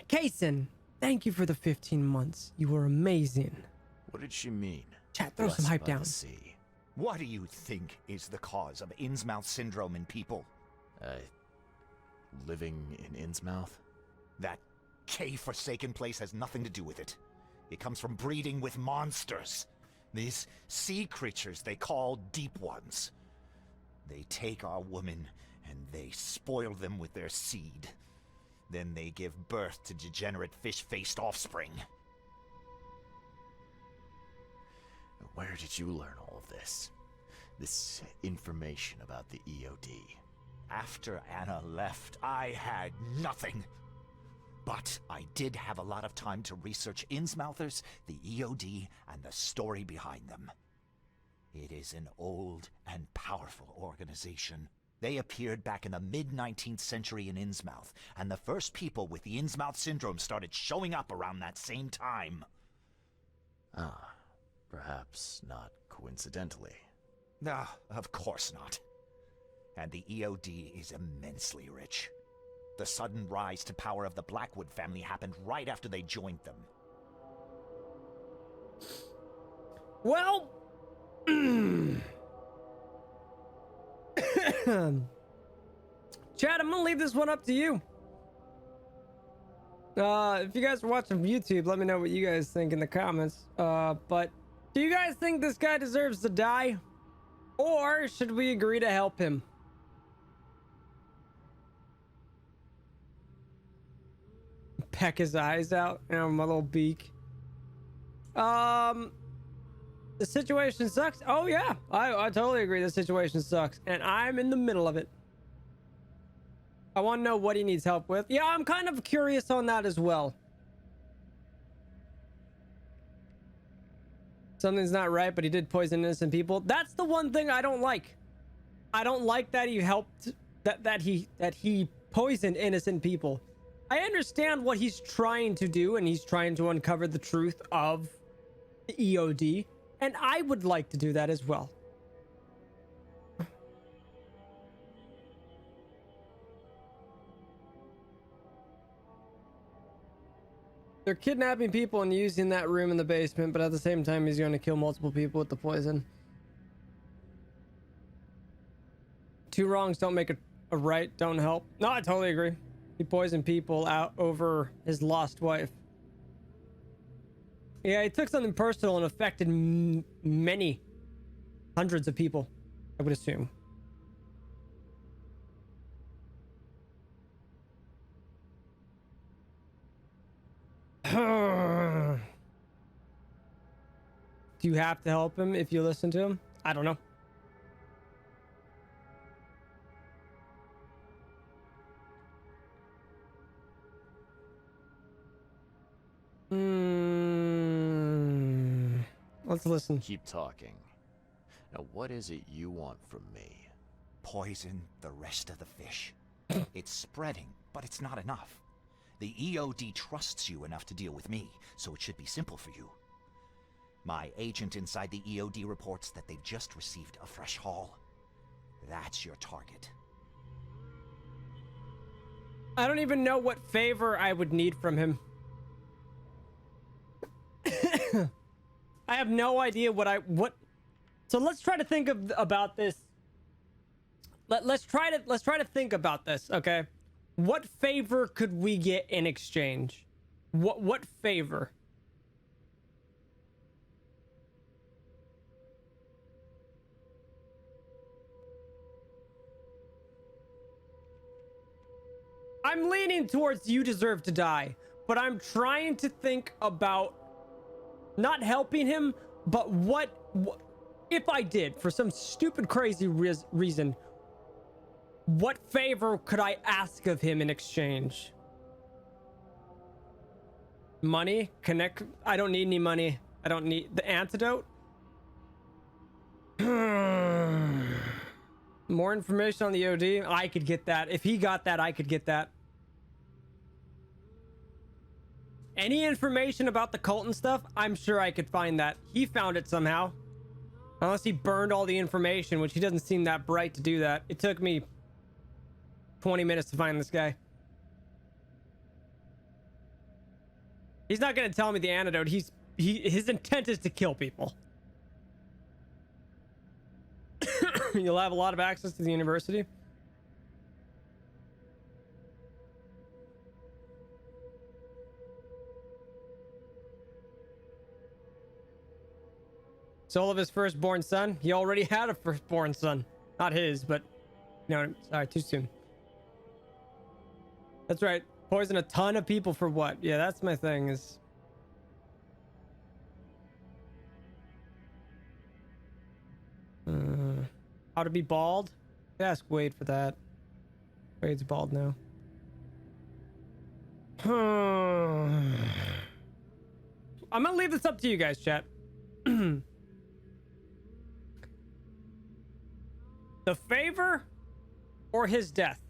Kaysen, Thank you for the 15 months. You were amazing. What did she mean? Chat, throw some hype down. What do you think is the cause of Innsmouth syndrome in people? Living in Innsmouth? That cave-forsaken place has nothing to do with it. It comes from breeding with monsters. These sea creatures they call Deep Ones. They take our women and they spoil them with their seed. Then they give birth to degenerate fish-faced offspring. Where did you learn all of this? This information about the EOD? After Anna left, I had nothing. But I did have a lot of time to research Innsmouthers, the EOD, and the story behind them. It is an old and powerful organization. They appeared back in the mid-19th century in Innsmouth, and the first people with the Innsmouth syndrome started showing up around that same time. Ah, perhaps not coincidentally. No, of course not. And the EOD is immensely rich. The sudden rise to power of the Blackwood family happened right after they joined them. Well, Chad, I'm gonna leave this one up to you. If you guys are watching YouTube, let me know what you guys think in the comments. But do you guys think this guy deserves to die? Or should we agree to help him? Peck his eyes out, you know, my little beak. The situation sucks. Oh yeah, I totally agree. The situation sucks, and I'm in the middle of it. I want to know what he needs help with. Yeah, I'm kind of curious on that as well. Something's not right, but he did poison innocent people. That's the one thing I don't like. I don't like that he helped, that he poisoned innocent people. I understand what he's trying to do, and he's trying to uncover the truth of the EOD, and I would like to do that as well. They're kidnapping people and using that room in the basement, but at the same time, he's going to kill multiple people with the poison. Two wrongs don't make a right, don't help. No, I totally agree. He poisoned people out over his lost wife. Yeah, he took something personal and affected many hundreds of people, I would assume. Do you have to help him if you listen to him? I don't know. Let's listen. Keep talking. Now, what is it you want from me? Poison the rest of the fish. It's spreading, but it's not enough. The EOD trusts you enough to deal with me, so it should be simple for you. My agent inside the EOD reports that they've just received a fresh haul. That's your target. I don't even know what favor I would need from him. I have no idea what. So let's try to think about this. Let's try to think about this, okay? What favor could we get in exchange? What favor? I'm leaning towards you deserve to die, but I'm trying to think about not helping him, but what if I did, for some stupid crazy reason, what favor could I ask of him in exchange? Money? Connect? I don't need any money. I don't need the antidote. More information on the OD? I could get that. If he got that, I could get that. Any information about the cult and stuff, I'm sure I could find that. He found it somehow. Unless he burned all the information, which he doesn't seem that bright to do that. It took me 20 minutes to find this guy. He's not going to tell me the antidote. His intent is to kill people. You'll have a lot of access to the university. Soul of his firstborn son. He already had a firstborn son. Not his, but... No, sorry, too soon. That's right. Poison a ton of people for what? Yeah, that's my thing is... how to be bald? Ask Wade for that. Wade's bald now. I'm gonna leave this up to you guys, chat. The favor or his death?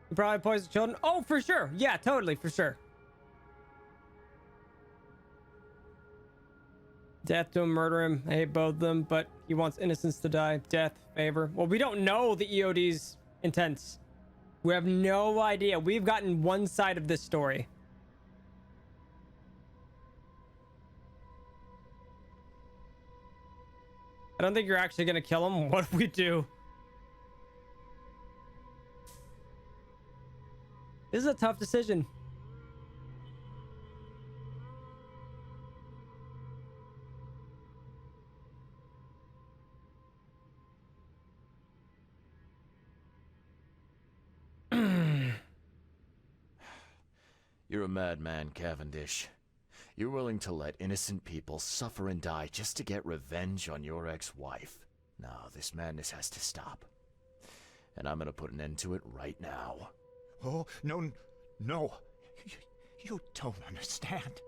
You probably poison children. Oh, for sure. Yeah, totally, for sure. Death to him, murder him. I hate both of them, but he wants innocents to die. Death, favor. Well, we don't know the EOD's intents. We have no idea. We've gotten one side of this story. I don't think you're actually going to kill him. What if we do? This is a tough decision. You're a madman, Cavendish. You're willing to let innocent people suffer and die just to get revenge on your ex-wife. No, this madness has to stop. And I'm gonna put an end to it right now. Oh, no, no. You don't understand.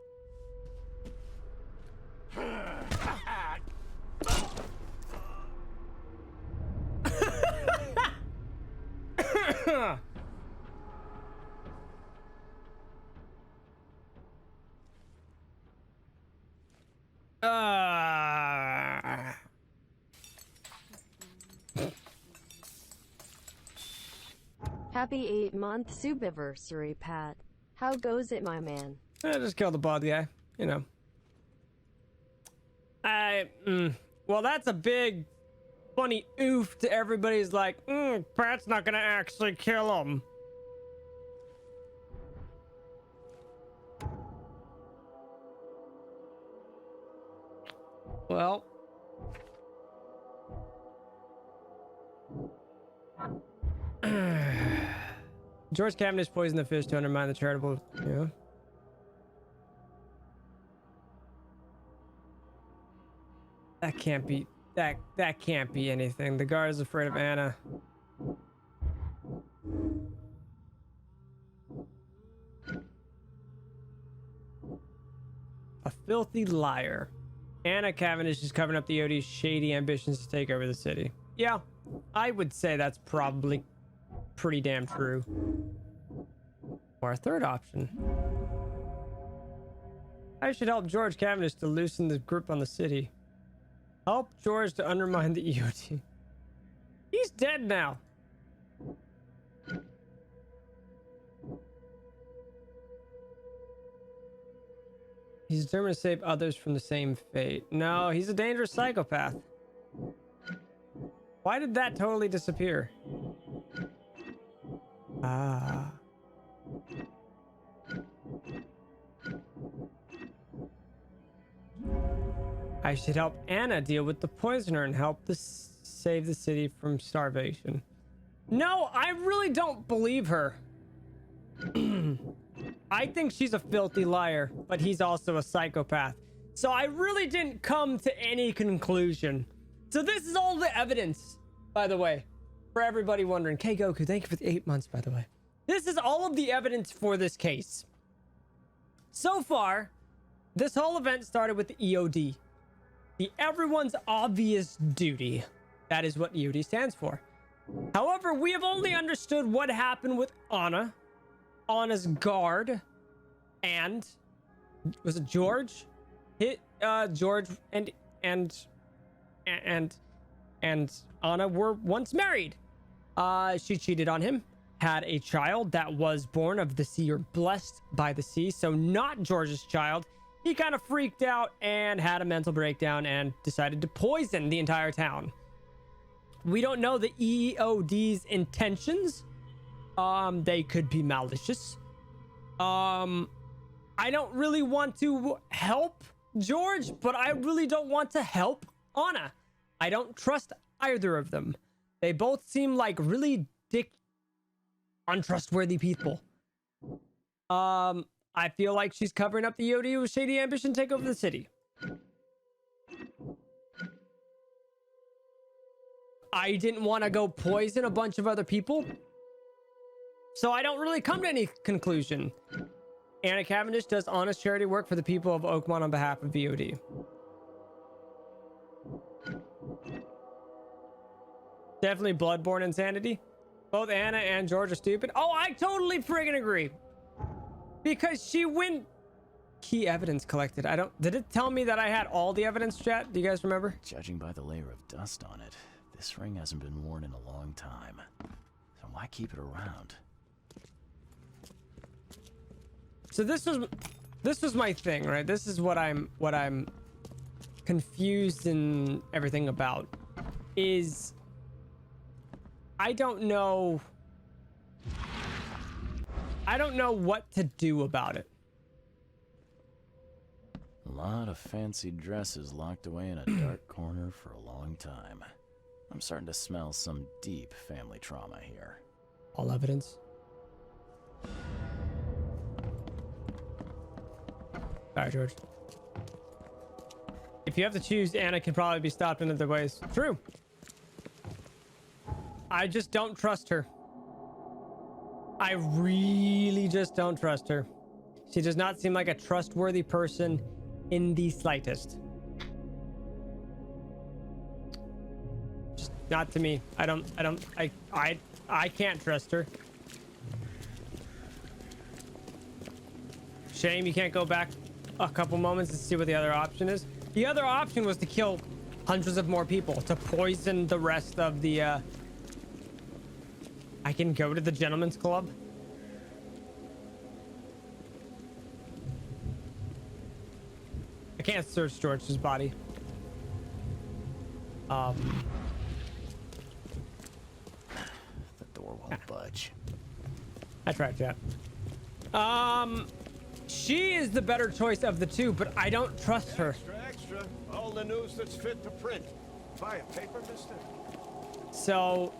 Happy 8-month Subiversary, Pat. How goes it, my man? Just kill the bald guy, you know. Well, that's a big, funny oof to everybody's like, Pat's not gonna actually kill him. Well. George Cavendish poisoned the fish to undermine the charitable, yeah. That can't be, that can't be anything. The guard is afraid of Anna. A filthy liar. Anna Cavendish is covering up the OD's shady ambitions to take over the city. Yeah, I would say that's probably pretty damn true. Or a third option. I should help George Cavendish to loosen the grip on the city. Help George to undermine the EOD. He's dead now. He's determined to save others from the same fate. No, he's a dangerous psychopath. Why did that totally disappear? Ah. I should help Anna deal with the poisoner and help save the city from starvation. No, I really don't believe her. I think she's a filthy liar, but he's also a psychopath. So I really didn't come to any conclusion. So this is all the evidence, by the way, for everybody wondering. K Goku, thank you for the 8 months, by the way. This is all of the evidence for this case. So far, this whole event started with the EOD. The everyone's obvious duty. That is what EOD stands for. However, we have only understood what happened with Anna, Anna's guard, and was it George? George and and Anna were once married. She cheated on him, had a child that was born of the sea or blessed by the sea, so not George's child. He kind of freaked out and had a mental breakdown and decided to poison the entire town. We don't know the EOD's intentions. They could be malicious. I don't really want to help George, but I really don't want to help Anna. I don't trust either of them. They both seem like really untrustworthy people. I feel like she's covering up the EOD with shady ambition to take over the city. I didn't want to go poison a bunch of other people, so I don't really come to any conclusion. Anna Cavendish does honest charity work for the people of Oakmont on behalf of VOD. Definitely bloodborne insanity. Both Anna and George are stupid. Oh, I totally friggin' agree. Because she went key evidence collected. Did it tell me that I had all the evidence, chat? Do you guys remember? Judging by the layer of dust on it, this ring hasn't been worn in a long time. So why keep it around? So this was my thing, right? This is what I'm confused and everything about is I don't know what to do about it. A lot of fancy dresses locked away in a dark corner for a long time. I'm starting to smell some deep family trauma here. All evidence. Sorry, George. If you have to choose, Anna can probably be stopped in other ways. True. I just don't trust her. I really just don't trust her. She does not seem like a trustworthy person in the slightest. Just not to me. I can't trust her. Shame you can't go back a couple moments and see what the other option is. The other option was to kill hundreds of more people, to poison the rest of the I can go to the gentleman's club. I can't search George's body. The door won't budge. I tried that. She is the better choice of the two, but I don't trust her. Extra. All the news that's fit to print. Buy a paper, mister? So,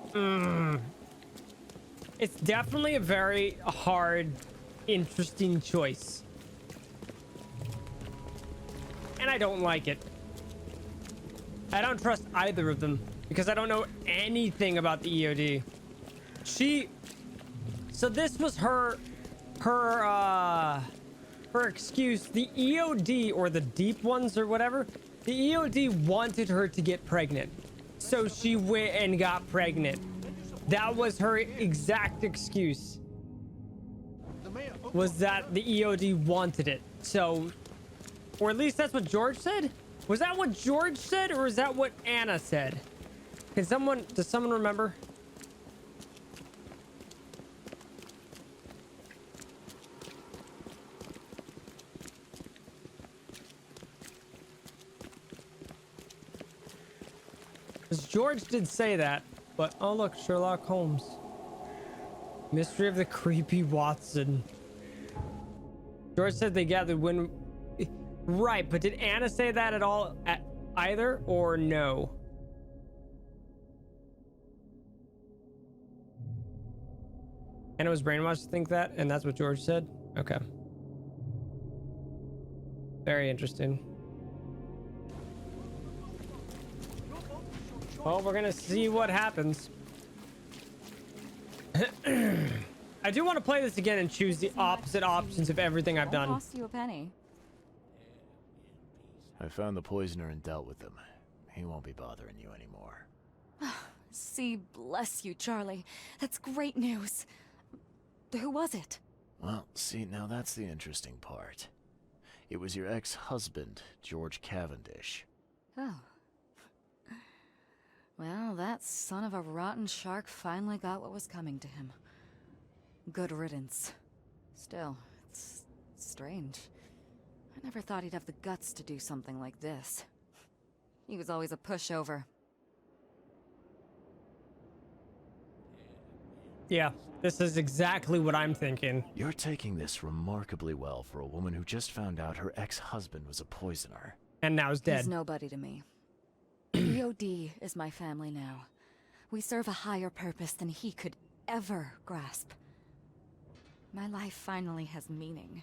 it's definitely a very hard, interesting choice. And I don't like it. I don't trust either of them because I don't know anything about the EOD. So this was her excuse. The EOD, or the deep ones or whatever, the EOD wanted her to get pregnant. So she went and got pregnant. That was her exact excuse. Was that the EOD wanted it. So, or at least that's what George said? Was that what George said, or is that what Anna said? Does someone remember? Because George did say that, but oh look, Sherlock Holmes. Mystery of the creepy Watson. George said they gathered when... Right, but did Anna say that at all either, or no? Anna was brainwashed to think that, and that's what George said? Okay. Very interesting. Well, we're gonna see what happens. I do want to play this again and choose the opposite options of everything I've done. Cost you a penny. I found the poisoner and dealt with him. He won't be bothering you anymore. See, bless you, Charlie. That's great news. Who was it? Well, see, now that's the interesting part. It was your ex-husband, George Cavendish. Oh. Well, that son of a rotten shark finally got what was coming to him. Good riddance. Still, it's strange. I never thought he'd have the guts to do something like this. He was always a pushover. Yeah, this is exactly what I'm thinking. You're taking this remarkably well for a woman who just found out her ex-husband was a poisoner. And now is dead. He's nobody to me. EOD is my family now. We serve a higher purpose than he could ever grasp. My life finally has meaning.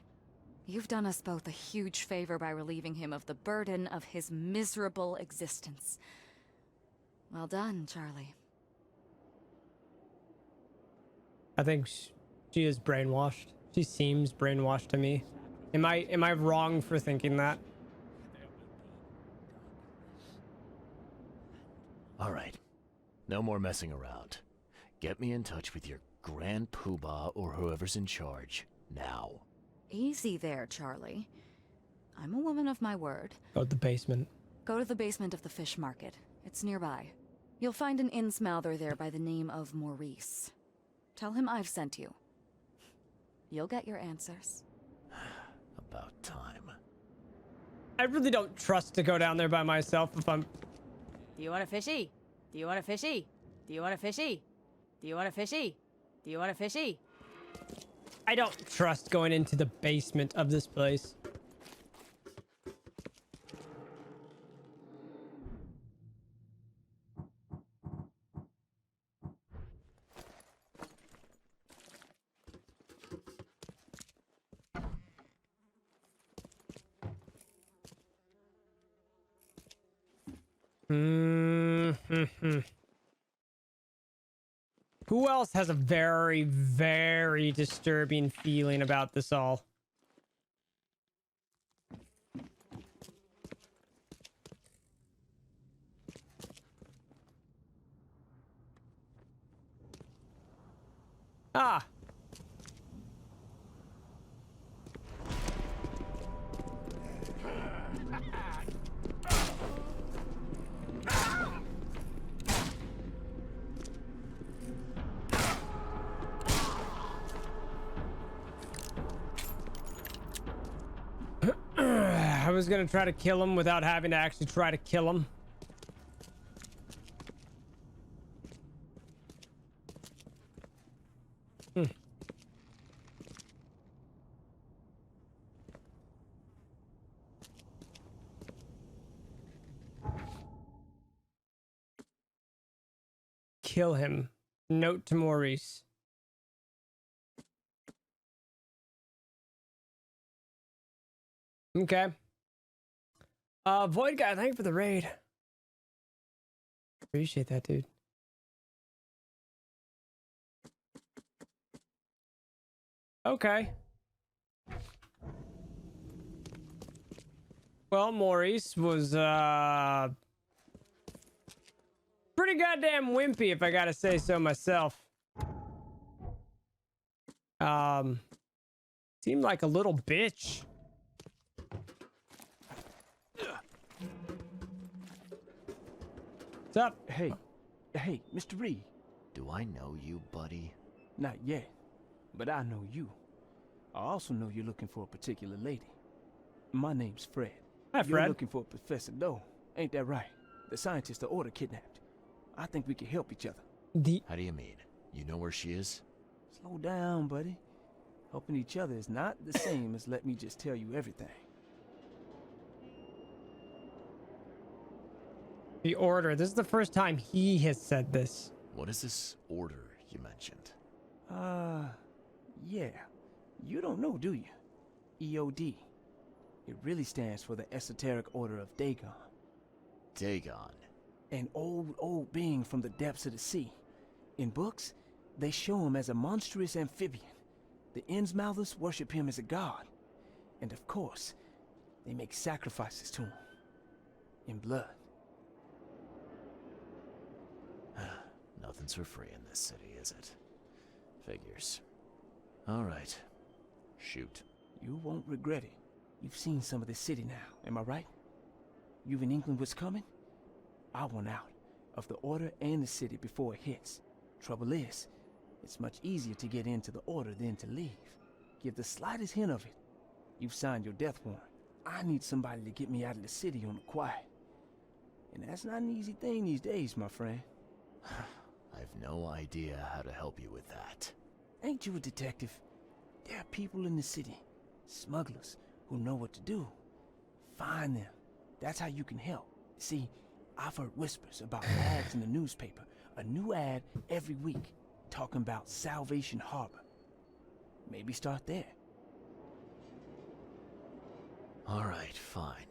You've done us both a huge favor by relieving him of the burden of his miserable existence. Well done, Charlie. I think she is brainwashed. She seems brainwashed to me. Am I wrong for thinking that? All right. No more messing around. Get me in touch with your Grand Poobah or whoever's in charge. Now. Easy there, Charlie. I'm a woman of my word. Go to the basement. Go to the basement of the fish market. It's nearby. You'll find an Innsmouther there by the name of Maurice. Tell him I've sent you. You'll get your answers. About time. I really don't trust to go down there by myself if I'm... Do you want a fishy? Do you want a fishy? Do you want a fishy? Do you want a fishy? Do you want a fishy? I don't trust going into the basement of this place. Who else has a very, very disturbing feeling about this all? Ah. I was gonna try to kill him without having to actually try to kill him. Kill him. Note to Maurice. Okay. Void Guy, thank you for the raid. Appreciate that, dude. Okay. Well, Maurice was, pretty goddamn wimpy, if I gotta say so myself. Seemed like a little bitch. What's up? Hey, Mr. Reed. Do I know you, buddy? Not yet, but I know you. I also know you're looking for a particular lady. My name's Fred. Hi, Fred. You're looking for Professor Doe, ain't that right? The scientist the Order kidnapped. I think we can help each other. How do you mean? You know where she is? Slow down, buddy. Helping each other is not the same as let me just tell you everything. The Order. This is the first time he has said this. What is this order you mentioned? Yeah. You don't know, do you? EOD. It really stands for the Esoteric Order of Dagon. Dagon? An old being from the depths of the sea. In books, they show him as a monstrous amphibian. The Innsmouthers worship him as a god. And of course, they make sacrifices to him. In blood. Nothing's for free in this city, is it? Figures. All right. Shoot. You won't regret it. You've seen some of this city now, am I right? You've an inkling what's coming? I want out of the Order and the city before it hits. Trouble is, it's much easier to get into the Order than to leave. Give the slightest hint of it, you've signed your death warrant. I need somebody to get me out of the city on the quiet. And that's not an easy thing these days, my friend. I've no idea how to help you with that. Ain't you a detective? There are people in the city, smugglers, who know what to do. Find them. That's how you can help. See, I've heard whispers about ads in the newspaper. A new ad every week, talking about Salvation Harbor. Maybe start there. All right, fine.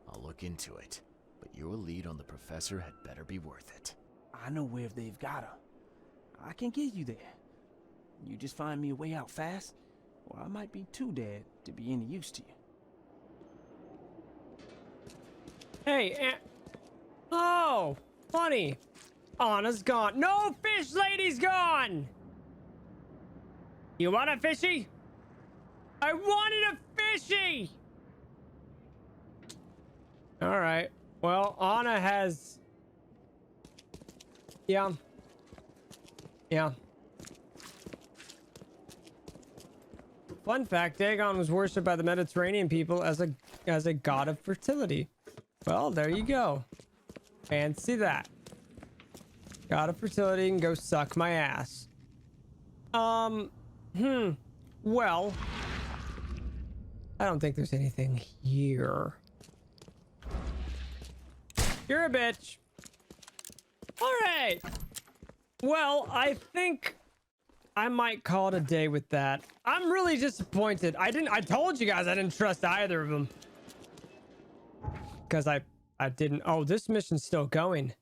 I'll look into it. But your lead on the professor had better be worth it. I know where they've got her. I can get you there. You just find me a way out fast, or I might be too dead to be any use to you. Hey, oh, funny. Anna's gone. No, fish lady's gone. You want a fishy? I wanted a fishy. All right. Well, Anna has... Yeah. Fun fact, Dagon was worshipped by the Mediterranean people as a god of fertility. Well, there you go. Fancy that. God of fertility can go suck my ass. Well, I don't think there's anything here. You're a bitch. All right. Well, I think I might call it a day with that. I'm really disappointed. I told you guys I didn't trust either of them. Because I didn't. Oh, this mission's still going.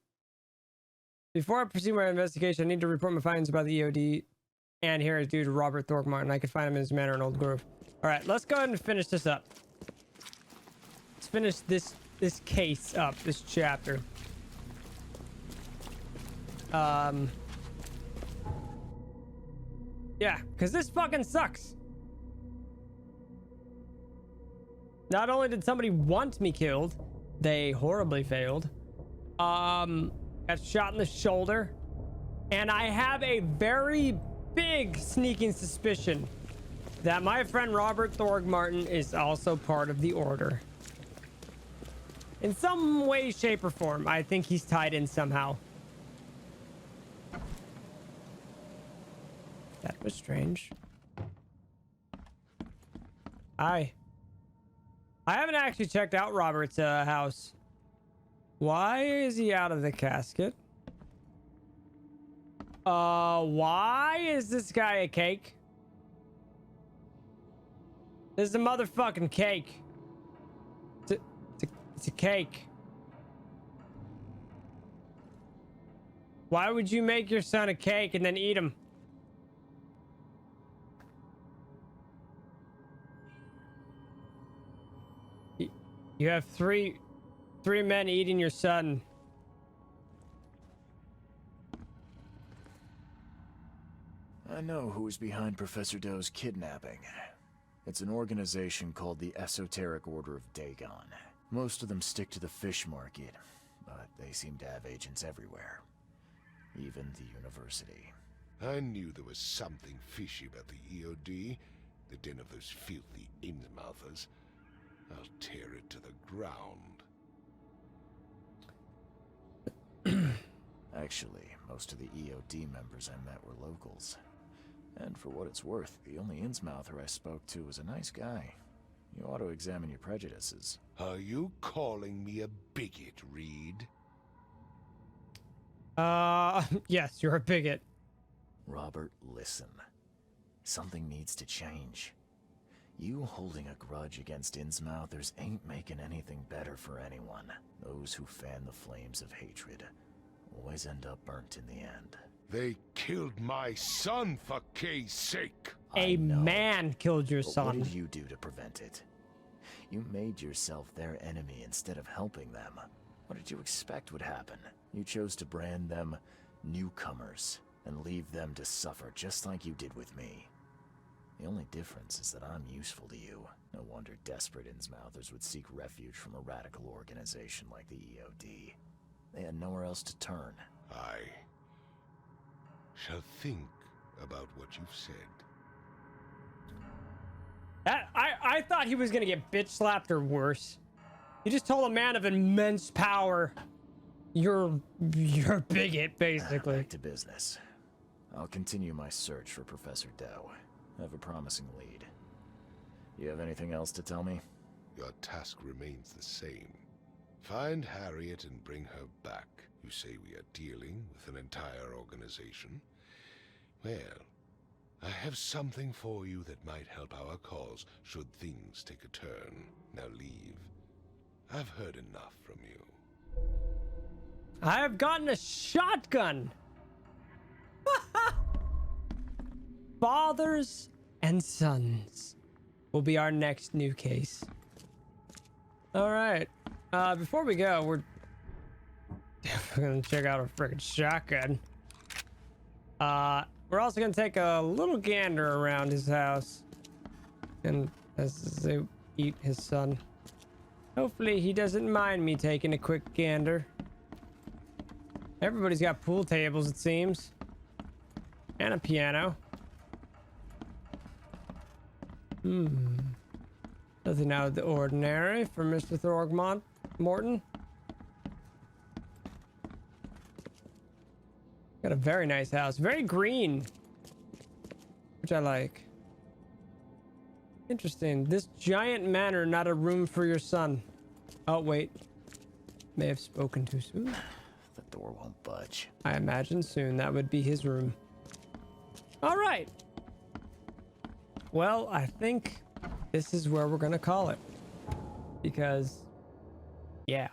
Before I proceed with my investigation, I need to report my findings about the EOD. And here is due to Robert Thorkmartin. I could find him in his manor in Old Grove. All right, let's go ahead and finish this up. Let's finish this case up, this chapter. Yeah, because this fucking sucks. Not only did somebody want me killed, they horribly failed. Got shot in the shoulder. And I have a very big sneaking suspicion that my friend Robert Thorkmartin is also part of the Order. In some way, shape, or form. I think he's tied in somehow. That was strange. I haven't actually checked out Robert's house. Why is he out of the casket? Why is this guy a cake? This is a motherfucking cake. It's a cake. Why would you make your son a cake and then eat him? You have three men eating your son. I know who's behind Professor Doe's kidnapping. It's an organization called the Esoteric Order of Dagon. Most of them stick to the fish market, but they seem to have agents everywhere. Even the university. I knew there was something fishy about the EOD, the den of those filthy Innsmouthers. I'll tear it to the ground. Actually, most of the EOD members I met were locals. And for what it's worth, the only Innsmouther I spoke to was a nice guy. You ought to examine your prejudices. Are you calling me a bigot, Reed? Yes, you're a bigot. Robert, listen. Something needs to change. You holding a grudge against Innsmouthers ain't making anything better for anyone. Those who fan the flames of hatred always end up burnt in the end. They killed my son, for Kay's sake. A man killed your son. What did you do to prevent it? You made yourself their enemy instead of helping them. What did you expect would happen? You chose to brand them newcomers and leave them to suffer just like you did with me. The only difference is that I'm useful to you. No wonder desperate Innsmouthers would seek refuge from a radical organization like the EOD. They had nowhere else to turn. I shall think about what you've said. I thought he was gonna get bitch slapped or worse. You just told a man of immense power you're a bigot, basically. Back to business. I'll continue my search for Professor Doe. I have a promising lead. You have anything else to tell me? Your task remains the same. Find Harriet and bring her back. You say we are dealing with an entire organization? Well, I have something for you that might help our cause should things take a turn. Now leave. I've heard enough from you. I have gotten a shotgun. Fathers and sons will be our next new case. All right. Before we go, we're gonna check out our freaking shotgun. We're also gonna take a little gander around his house, and as they eat his son. Hopefully, he doesn't mind me taking a quick gander. Everybody's got pool tables, it seems, and a piano. Nothing out of the ordinary for Mr. Thorgmont Morton. Got a very nice house, very green, which I like. Interesting. This giant manor, not a room for your son. Oh wait, may have spoken too soon. The door won't budge. I imagine soon that would be his room. All right. Well, I think this is where we're gonna call it, because yeah.